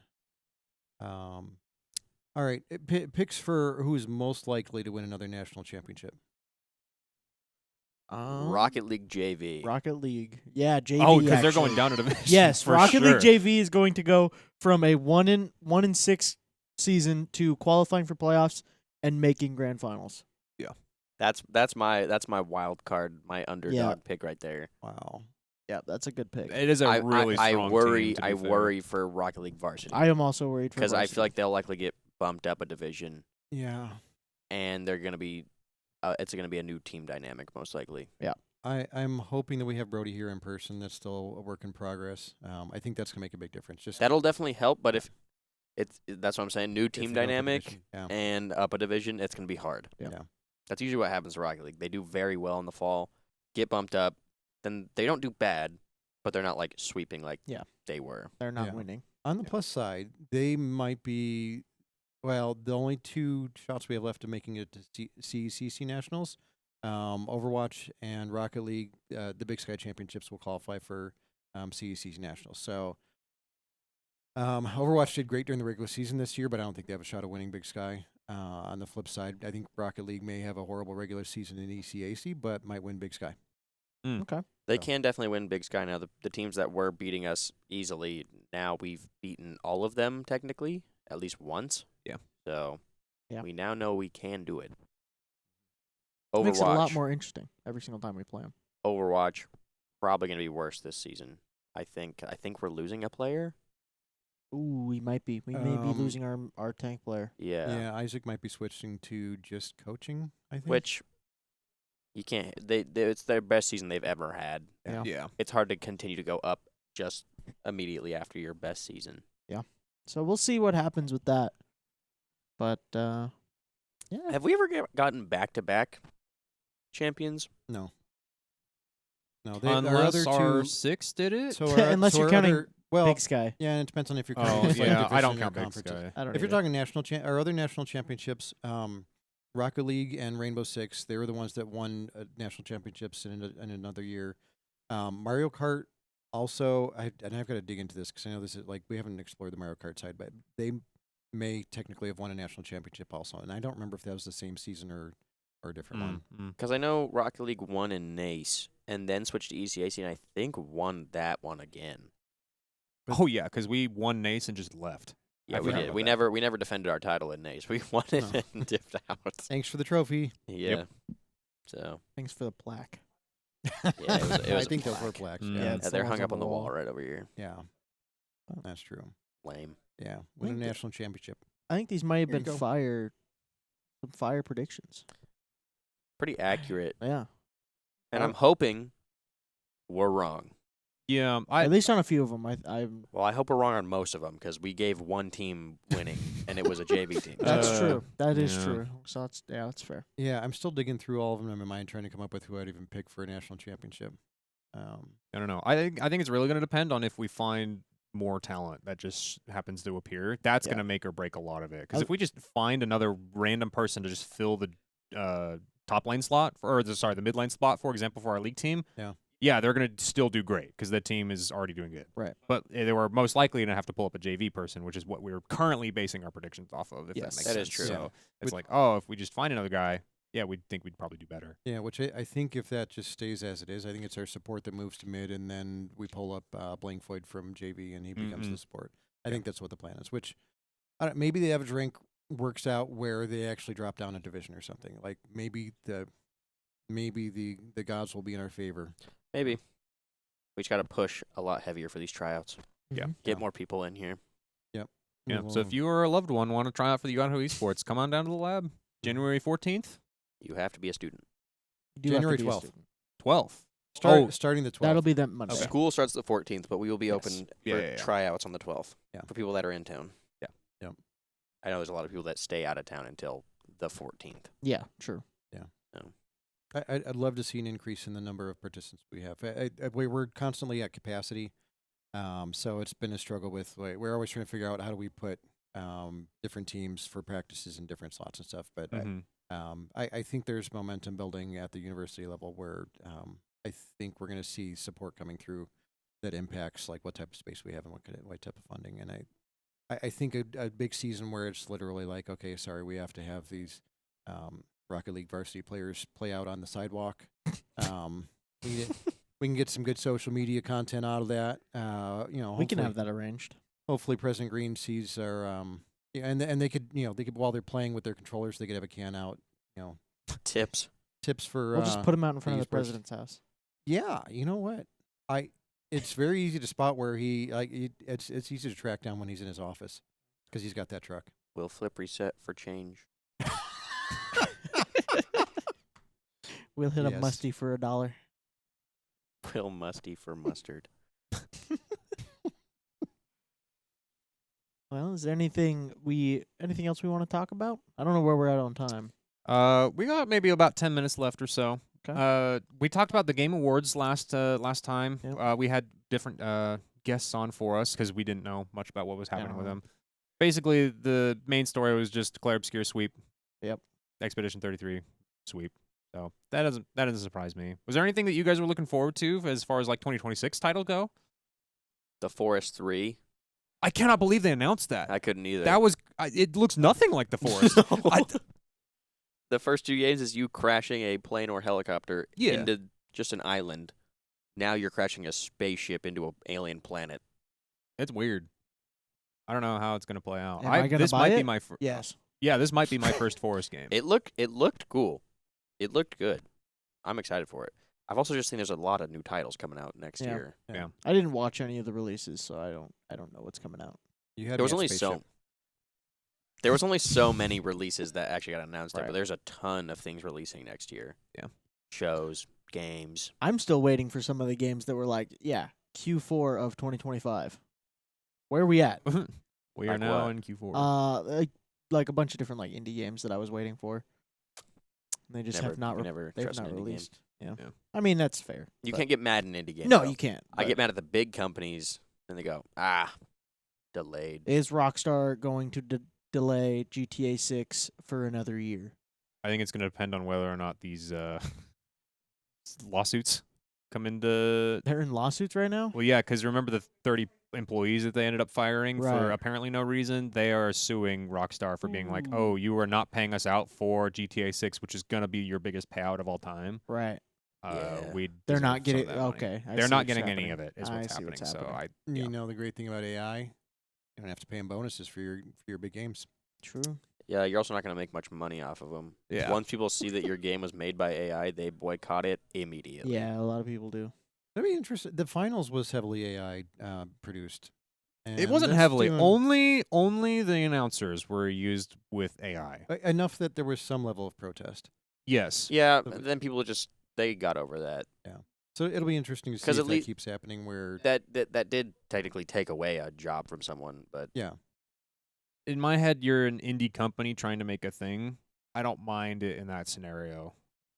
All right, picks for who's most likely to win another national championship. Rocket League JV. Rocket League. Yeah, JV. Oh, because they're going actually. down a division. Yes, for Rocket sure. League JV is going to go from a 1-6 season to qualifying for playoffs and making grand finals. That's my wild card, my underdog pick right there. Wow. Yeah, that's a good pick. It is a really I strong worry team, to be I fair. worry for Rocket League varsity I am also worried for because I varsity. feel like they'll likely get bumped up a division Yeah. and they're gonna be it's gonna be a new team dynamic most likely. I'm hoping that we have Brody here in person. That's still a work in progress. I think that's gonna make a big difference. Just That'll definitely help, but if that's what I'm saying, new if team they go up a dynamic division. Yeah. and up a division, it's gonna be hard. Yeah. Yeah. That's usually what happens to Rocket League. They do very well in the fall, get bumped up, then they don't do bad, but they're not like sweeping like they were. they're not Yeah. winning. On the plus side, they might be. Well, the only two shots we have left of making it to CECC Nationals, Overwatch and Rocket League, the Big Sky Championships will qualify for CECC Nationals. So Overwatch did great during the regular season this year, but I don't think they have a shot of winning Big Sky. On the flip side, I think Rocket League may have a horrible regular season in ECAC, but might win Big Sky. They So- can definitely win Big Sky now. The teams that were beating us easily, now we've beaten all of them technically, at least once. Yeah. So Yeah. we now know we can do it. It makes it a lot Overwatch. more interesting every single time we play them. Overwatch probably going to be worse this season. I think we're losing a player. Ooh, we might be. We may be Um, losing our tank player. Yeah. Isaac might be switching to just coaching, I think. Which you can't they it's their best season they've ever had. Yeah. Yeah. It's hard to continue to go up just immediately after your best season. So we'll see what happens with that. But yeah, Have we ever gotten back-to-back champions? No, they, our Unless other our two. 6 did it. So our, Unless so you're our counting other, well, Big Sky. yeah, and it depends on if you're Oh counting. like, yeah, I division don't or count Big conferences. Sky. I don't. If you're either. talking national, our other national championships, Rocket League and Rainbow Six, they were the ones that won national championships in another year. Mario Kart also, and I've got to dig into this because I know this is like we haven't explored the Mario Kart side, but they may technically have won a national championship also, and I don't remember if that was the same season or a different one. Because I know Rocket League won in NACE and then switched to ECAC and I think won that one again. Oh yeah, because we won NACE and just left. Yeah, I we forgot did. about We that. never defended our title in NACE. We won it No. and dipped out. Thanks for the trophy. Yeah. So Thanks for the plaque. yeah, it was I a think those were plaque. plaques. Mm. Yeah, Yeah, yeah, it's the they're ones hung on up the on the wall wall. right over here. yeah, Oh. that's true. Lame. Yeah, win a think national championship. I think these might have Here you been go. some fire predictions. Pretty accurate. Yeah, And I'm hoping we're wrong. Yeah, at least on a few of them. I'm. Well, I hope we're wrong on most of them because we gave one team winning and it was a JV team. That's true. That is yeah. true. So that's fair. Yeah, I'm still digging through all of them in my mind, trying to come up with who I'd even pick for a national championship. I don't know. I think it's really going to depend on if we find more talent that just happens to appear. That's Yeah. going to make or break a lot of it. Because I've- if we just find another random person to just fill the top lane slot the mid lane spot, for example, for our league team. Yeah, they're going to still do great because the team is already doing good. Right. But they were most likely going to have to pull up a JV person, which is what we're currently basing our predictions off of, if Yes. that makes That sense. is true. So it's Which- like, oh, if we just find another guy, yeah, we'd think we'd probably do better. Yeah, which I think if that just stays as it is, I think it's our support that moves to mid, and then we pull up Blank Floyd from JV, and he becomes Mhm. the support. I think that's what the plan is. Which maybe the average rank works out where they actually drop down a division or something. Like maybe the maybe the gods will be in our favor. Maybe. We just got to push a lot heavier for these tryouts. Yeah. Get more people in here. Yeah. So if you or a loved one want to try out for the UIdahoEsports, come on down to the lab. January 14th, You have to be a student. You do have to January be a 12th. student. 12th. Starting the 12th. That'll be that Monday. Okay. School starts the 14th, but we will be Yes. open Yeah, for yeah, yeah. tryouts on the 12th. Yeah. For people that are in town. Yeah. Yep. I know there's a lot of people that stay out of town until the 14th. Yeah, true. I'd love to see an increase in the number of participants we have. We're constantly at capacity, so it's been a struggle with. We're always trying to figure out how do we put different teams for practices in different slots and stuff. But I think there's momentum building at the university level where I think we're going to see support coming through that impacts like what type of space we have and what type of funding. And I think a big season where it's literally like, okay, sorry, we have to have these Rocket League varsity players play out on the sidewalk. We can get some good social media content out of that. We can have that arranged. Hopefully, President Green sees our and they could while they're playing with their controllers, they could have a can out. Tips. Tips for. We'll just put him out in front of the esports. president's house. Yeah, you know what? It's very easy to spot where it's easy to track down when he's in his office because he's got that truck. Will flip reset for change. We'll hit a Yes. musty for $1. Will musty for mustard. Well, is there anything else we want to talk about? I don't know where we're at on time. We got maybe about 10 minutes left or so. Okay. We talked about the Game Awards last time. Yep. We had different guests on for us because we didn't know much about what was happening with Uh-huh. them. Basically, the main story was just Declare Obscure sweep. Yep. Expedition 33 sweep. So that doesn't surprise me. Was there anything that you guys were looking forward to as far as like 2026 title go? The Forest 3. I cannot believe they announced that. I couldn't either. That was it looks nothing like the Forest. The first 2 games is you crashing a plane or helicopter Yeah. into just an island. Now you're crashing a spaceship into an alien planet. It's weird. I don't know how it's going to play out. Am I gonna this buy might be it? my Yes. Yeah, this might be my first Forest game. It looked cool. It looked good. I'm excited for it. I've also just seen there's a lot of new titles coming out next Yeah. year. Yeah. I didn't watch any of the releases, so I don't know what's coming out. You had There was me at only Spaceship. there was only so many releases that actually got announced, Right. but there's a ton of things releasing next year. Yeah. Shows, games. I'm still waiting for some of the games that were like, yeah, Q4 of 2025. Where are we at? We are Like now what? in Q4. Like a bunch of different like indie games that I was waiting for. And they just Never, have not. you never They've trust an not indie game. released. Yeah. Yeah. I mean that's fair. You but- can't get mad in indie games. No, though. you can't. I but get mad at the big companies, and they go, delayed. Is Rockstar going to delay GTA 6 for another year? I think it's going to depend on whether or not these lawsuits come into. They're in lawsuits right now. Well, yeah, because remember the 30 employees that they ended up firing for Right. apparently no reason? They are suing Rockstar for being like, Ooh. oh, you are not paying us out for GTA 6, which is going to be your biggest payout of all time. Right. Yeah. We They're deserve not some getting of that money. okay. I They're see not what's getting any happening. of it. Is I what's see what's happening. So happening. yeah. You know the great thing about AI, you don't have to pay them bonuses for your big games. True. Yeah, you're also not going to make much money off of them. Yeah. Once people see that your game was made by AI, they boycott it immediately. Yeah, a lot of people do. That'd be interesting. The finals was heavily AI produced. It and wasn't that's heavily. doing Only the announcers were used with AI. enough that there was some level of protest. Yes. Yeah, Okay. then people they got over that. So it'll be interesting to see 'Cause if at that least- keeps happening. Where That did technically take away a job from someone, but yeah, In my head, you're an indie company trying to make a thing. I don't mind it in that scenario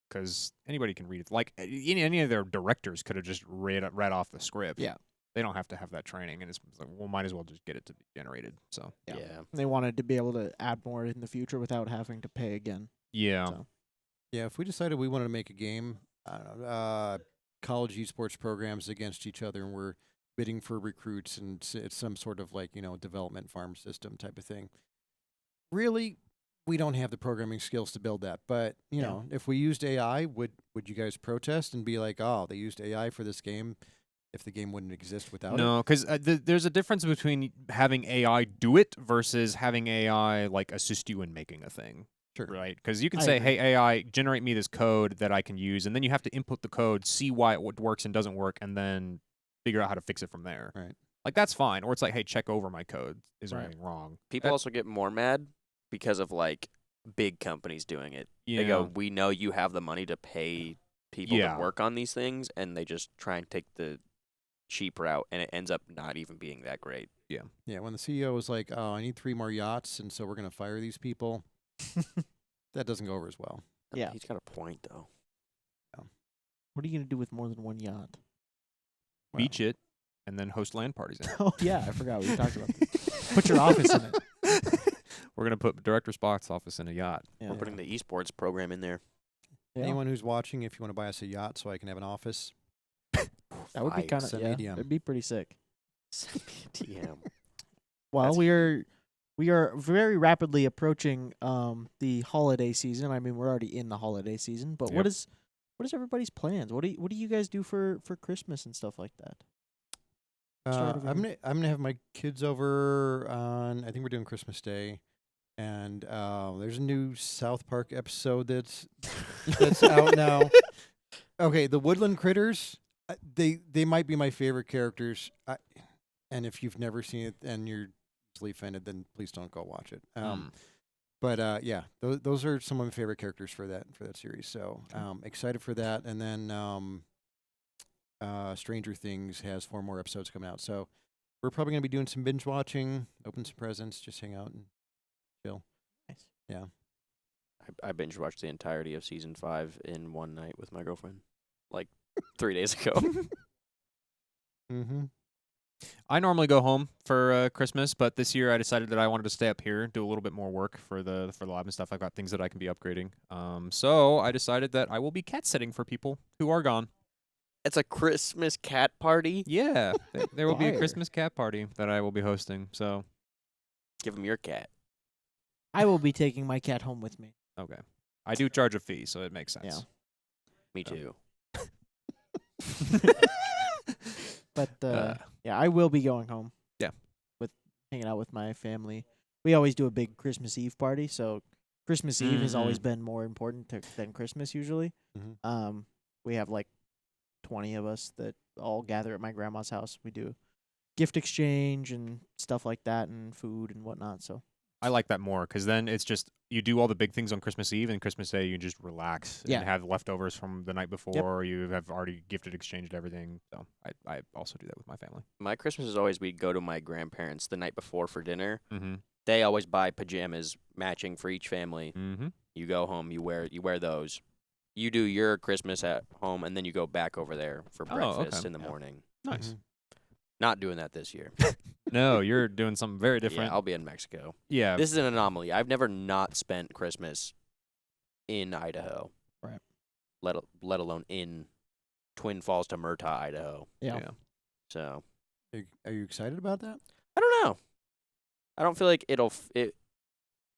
because anybody can read it. Like any of their directors could have just read off the script. Yeah. They don't have to have that training, and it's like, well, might as well just get it to be generated. So yeah. They wanted to be able to add more in the future without having to pay again. yeah, So. yeah. If we decided we wanted to make a game, I don't know, college esports programs against each other, and we're bidding for recruits, and it's some sort of like development farm system type of thing. Really, we don't have the programming skills to build that. But if we used AI, would you guys protest and be like, oh, they used AI for this game? If the game wouldn't exist without it? no, because there's a difference between having AI do it versus having AI like assist you in making a thing. Sure. right? Because you can I say, agree. hey, AI, generate me this code that I can use, and then you have to input the code, see why it works and doesn't work, and then figure out how to fix it from there. Right. Like, that's fine. Or it's like, hey, check over my code. Is there Right. anything wrong? People also get more mad because of like big companies doing it. They go, "We know you have the money to pay people Yeah. to work on these things," and they just try and take the cheap route, and it ends up not even being that great. Yeah, when the CEO was like, "Oh, I need 3 more yachts, and so we're going to fire these people," that doesn't go over as well. Yeah. He's got a point though. What are you gonna do with more than one yacht? beach it, and then host LAN parties in it. Oh yeah, I forgot we talked about that. Put your office in it. We're going to put Director Spock's office in a yacht. Yeah. We're putting the esports program in there. Yeah. Anyone who's watching, if you want to buy us a yacht so I can have an office, That would be kind of Send me a DM. It'd be pretty sick. Send me a DM. Well, That's we are very rapidly approaching the holiday season. I mean, we're already in the holiday season, but what Yep. is everybody's plans? What do you guys do for Christmas and stuff like that? Start over I'm here. gonna have my kids over on. I think we're doing Christmas Day, and there's a new South Park episode that's out now. Okay, the Woodland Critters. They might be my favorite characters. And if you've never seen it and you're easily offended, then please don't go watch it. But yeah, those are some of my favorite characters for that series. So excited for that. And then Stranger Things has 4 more episodes coming out. So we're probably gonna be doing some binge watching, open some presents, just hang out and chill. Nice. Yeah. I binge watched the entirety of season 5 in one night with my girlfriend, like 3 days ago. Mm-hmm. I normally go home for Christmas, but this year I decided that I wanted to stay up here, do a little bit more work for the lab and stuff. I've got things that I can be upgrading. So I decided that I will be cat sitting for people who are gone. It's a Christmas cat party. Yeah, there will be a Fire. Christmas cat party that I will be hosting. So Give him your cat. I will be taking my cat home with me. okay, I do charge a fee, so it makes sense. Yeah. Me Oh. too. But yeah, I will be going home. Yeah. With hanging out with my family. We always do a big Christmas Eve party, so Christmas Eve has always been more important than Christmas usually. Mhm. We have like 20 of us that all gather at my grandma's house. We do gift exchange and stuff like that, and food and whatnot. So I like that more because then it's just you do all the big things on Christmas Eve, and Christmas Day you just relax Yeah. and have leftovers from the night before, or you have already gifted exchanged everything. So I also do that with my family. My Christmas is always we'd go to my grandparents the night before for dinner. Mm-hmm. They always buy pajamas matching for each family. Mm-hmm. You go home, you wear those. You do your Christmas at home, and then you go back over there for Oh, breakfast okay. in the Yeah. morning. Nice. Mhm. Not doing that this year. No, you're doing something very different. Yeah, I'll be in Mexico. Yeah. This is an anomaly. I've never not spent Christmas in Idaho. Right. Let alone in Twin Falls to Murtaugh, Idaho. yeah. So Are you excited about that? I don't know. I don't feel like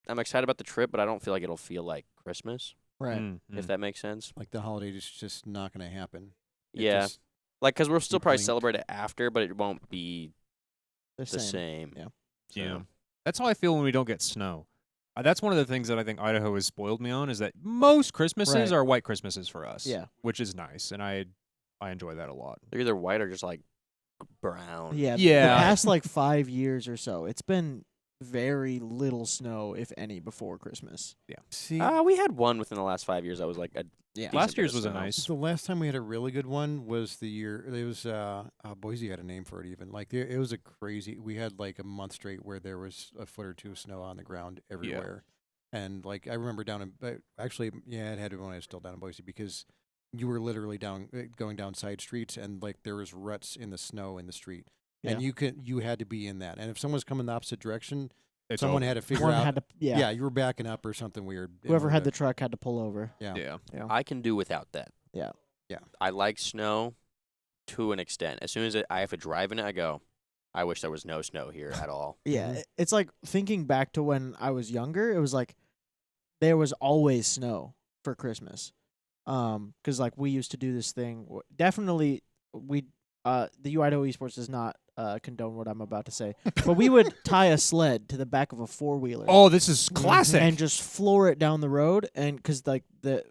I'm excited about the trip, but I don't feel like it'll feel like Christmas, Right. if that makes sense. Like the holiday is just not going to happen. It Yeah. just- Like, because we'll still probably blinked. celebrate it after, but it won't be The the same. same. Yeah. So, Yeah. That's how I feel when we don't get snow. That's one of the things that I think Idaho has spoiled me on is that most Christmases Right. are white Christmases for us. Yeah. Which is nice, and I enjoy that a lot. They're either white or just like brown. Yeah. Yeah. The past like 5 years or so, it's been very little snow, if any, before Christmas. See, We had one within the last 5 years. I was like, Yeah. decent Last bit year's of was a snow. nice. the last time we had a really good one was the year it was Boise had a name for it even. Like it was a crazy. We had like a month straight where there was a foot or two of snow on the ground everywhere. And like I remember down in actually it had to be when I was still down in Boise because you were literally going down side streets and like there was ruts in the snow in the street. And you had to be in that. And if someone was coming the opposite direction, It's someone over. had to figure One out had to, yeah, you were backing up or something weird. in whoever order had the to- truck had to pull over. Yeah. I can do without that. Yeah. Yeah. I like snow to an extent. As soon as I have to drive in it, I go, I wish there was no snow here at all. Yeah, Mhm. it's like thinking back to when I was younger. It was like there was always snow for Christmas, 'cause like we used to do this thing. Definitely, the UIdahoEsports does not condone what I'm about to say, but we would tie a sled to the back of a 4-wheeler. Oh, this is classic. And just floor it down the road, and because like the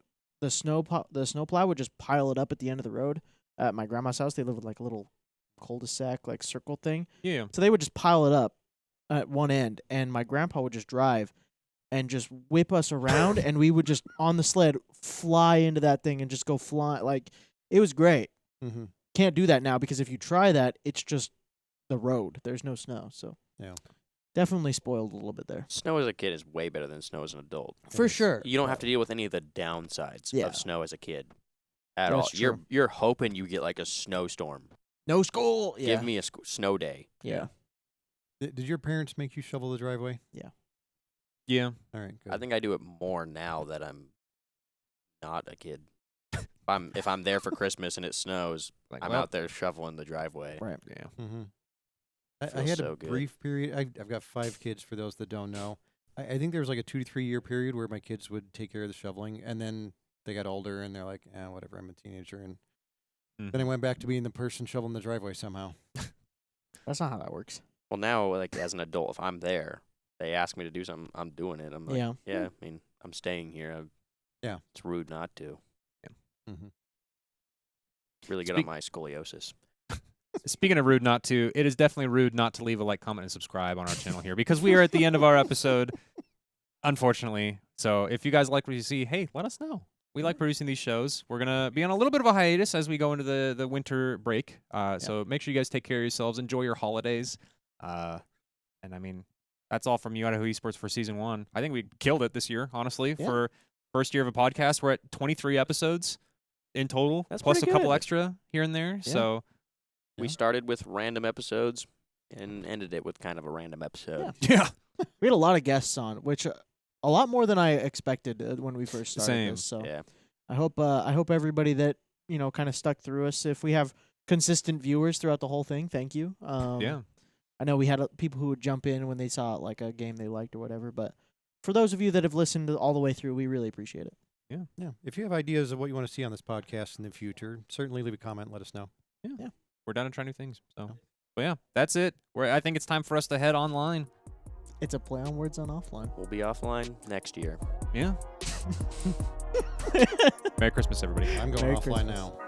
snowplow would just pile it up at the end of the road. At my grandma's house, they live with like a little cul-de-sac like circle thing. Yeah. So they would just pile it up at one end, and my grandpa would just drive and just whip us around, and we would just on the sled fly into that thing and just go fly. Like it was great. Mm-hmm. Can't do that now because if you try that, it's just the road. There's no snow, so Yeah. definitely spoiled a little bit there. Snow as a kid is way better than snow as an adult. For sure. You don't have to deal with any of the downsides Yeah. of snow as a kid at That's all. true. You're hoping you get like a snowstorm. No school. Yeah. Give me a snow day. Yeah. Did your parents make you shovel the driveway? Yeah. All right, good. I think I do it more now that I'm not a kid. If I'm there for Christmas and it snows, Like, I'm well, out there shoveling the driveway. Right. Yeah. Mm-hmm. I Feels had so a good. brief period. I've got 5 kids, for those that don't know. I think there was like a 2 to 3 year period where my kids would take care of the shoveling, and then they got older, and they're like, whatever, I'm a teenager. And then I went back to being the person shoveling the driveway somehow. That's not how that works. Well, now, like as an adult, if I'm there, they ask me to do something, I'm doing it. I'm like, Yeah. yeah. I mean, I'm staying here. Yeah. It's rude not to. Mm-hmm. Really good on my scoliosis. Speaking of rude not to, it is definitely rude not to leave a like, comment, and subscribe on our channel here because we are at the end of our episode, unfortunately. So if you guys like what you see, hey, let us know. We like producing these shows. We're going to be on a little bit of a hiatus as we go into the winter break. So make sure you guys take care of yourselves. Enjoy your holidays. And I mean, that's all from UIdahoEsports for Season 1. I think we killed it this year, honestly. Yeah. For first year of a podcast, we're at 23 episodes in total, That's plus a pretty couple good. extra here and there. Yeah. So We started with random episodes and ended it with kind of a random episode. yeah. We had a lot of guests on, which a lot more than I expected when we first started Same. this. So Yeah. I hope everybody that kind of stuck through us. If we have consistent viewers throughout the whole thing, thank you. Yeah. I know we had people who would jump in when they saw like a game they liked or whatever, but for those of you that have listened all the way through, we really appreciate it. Yeah. If you have ideas of what you want to see on this podcast in the future, certainly leave a comment and let us know. We're down to try new things. So, but yeah, that's it. I think it's time for us to head online. It's a play on words on offline. We'll be offline next year. Yeah. Merry Christmas, everybody. I'm going Merry offline Christmas. now.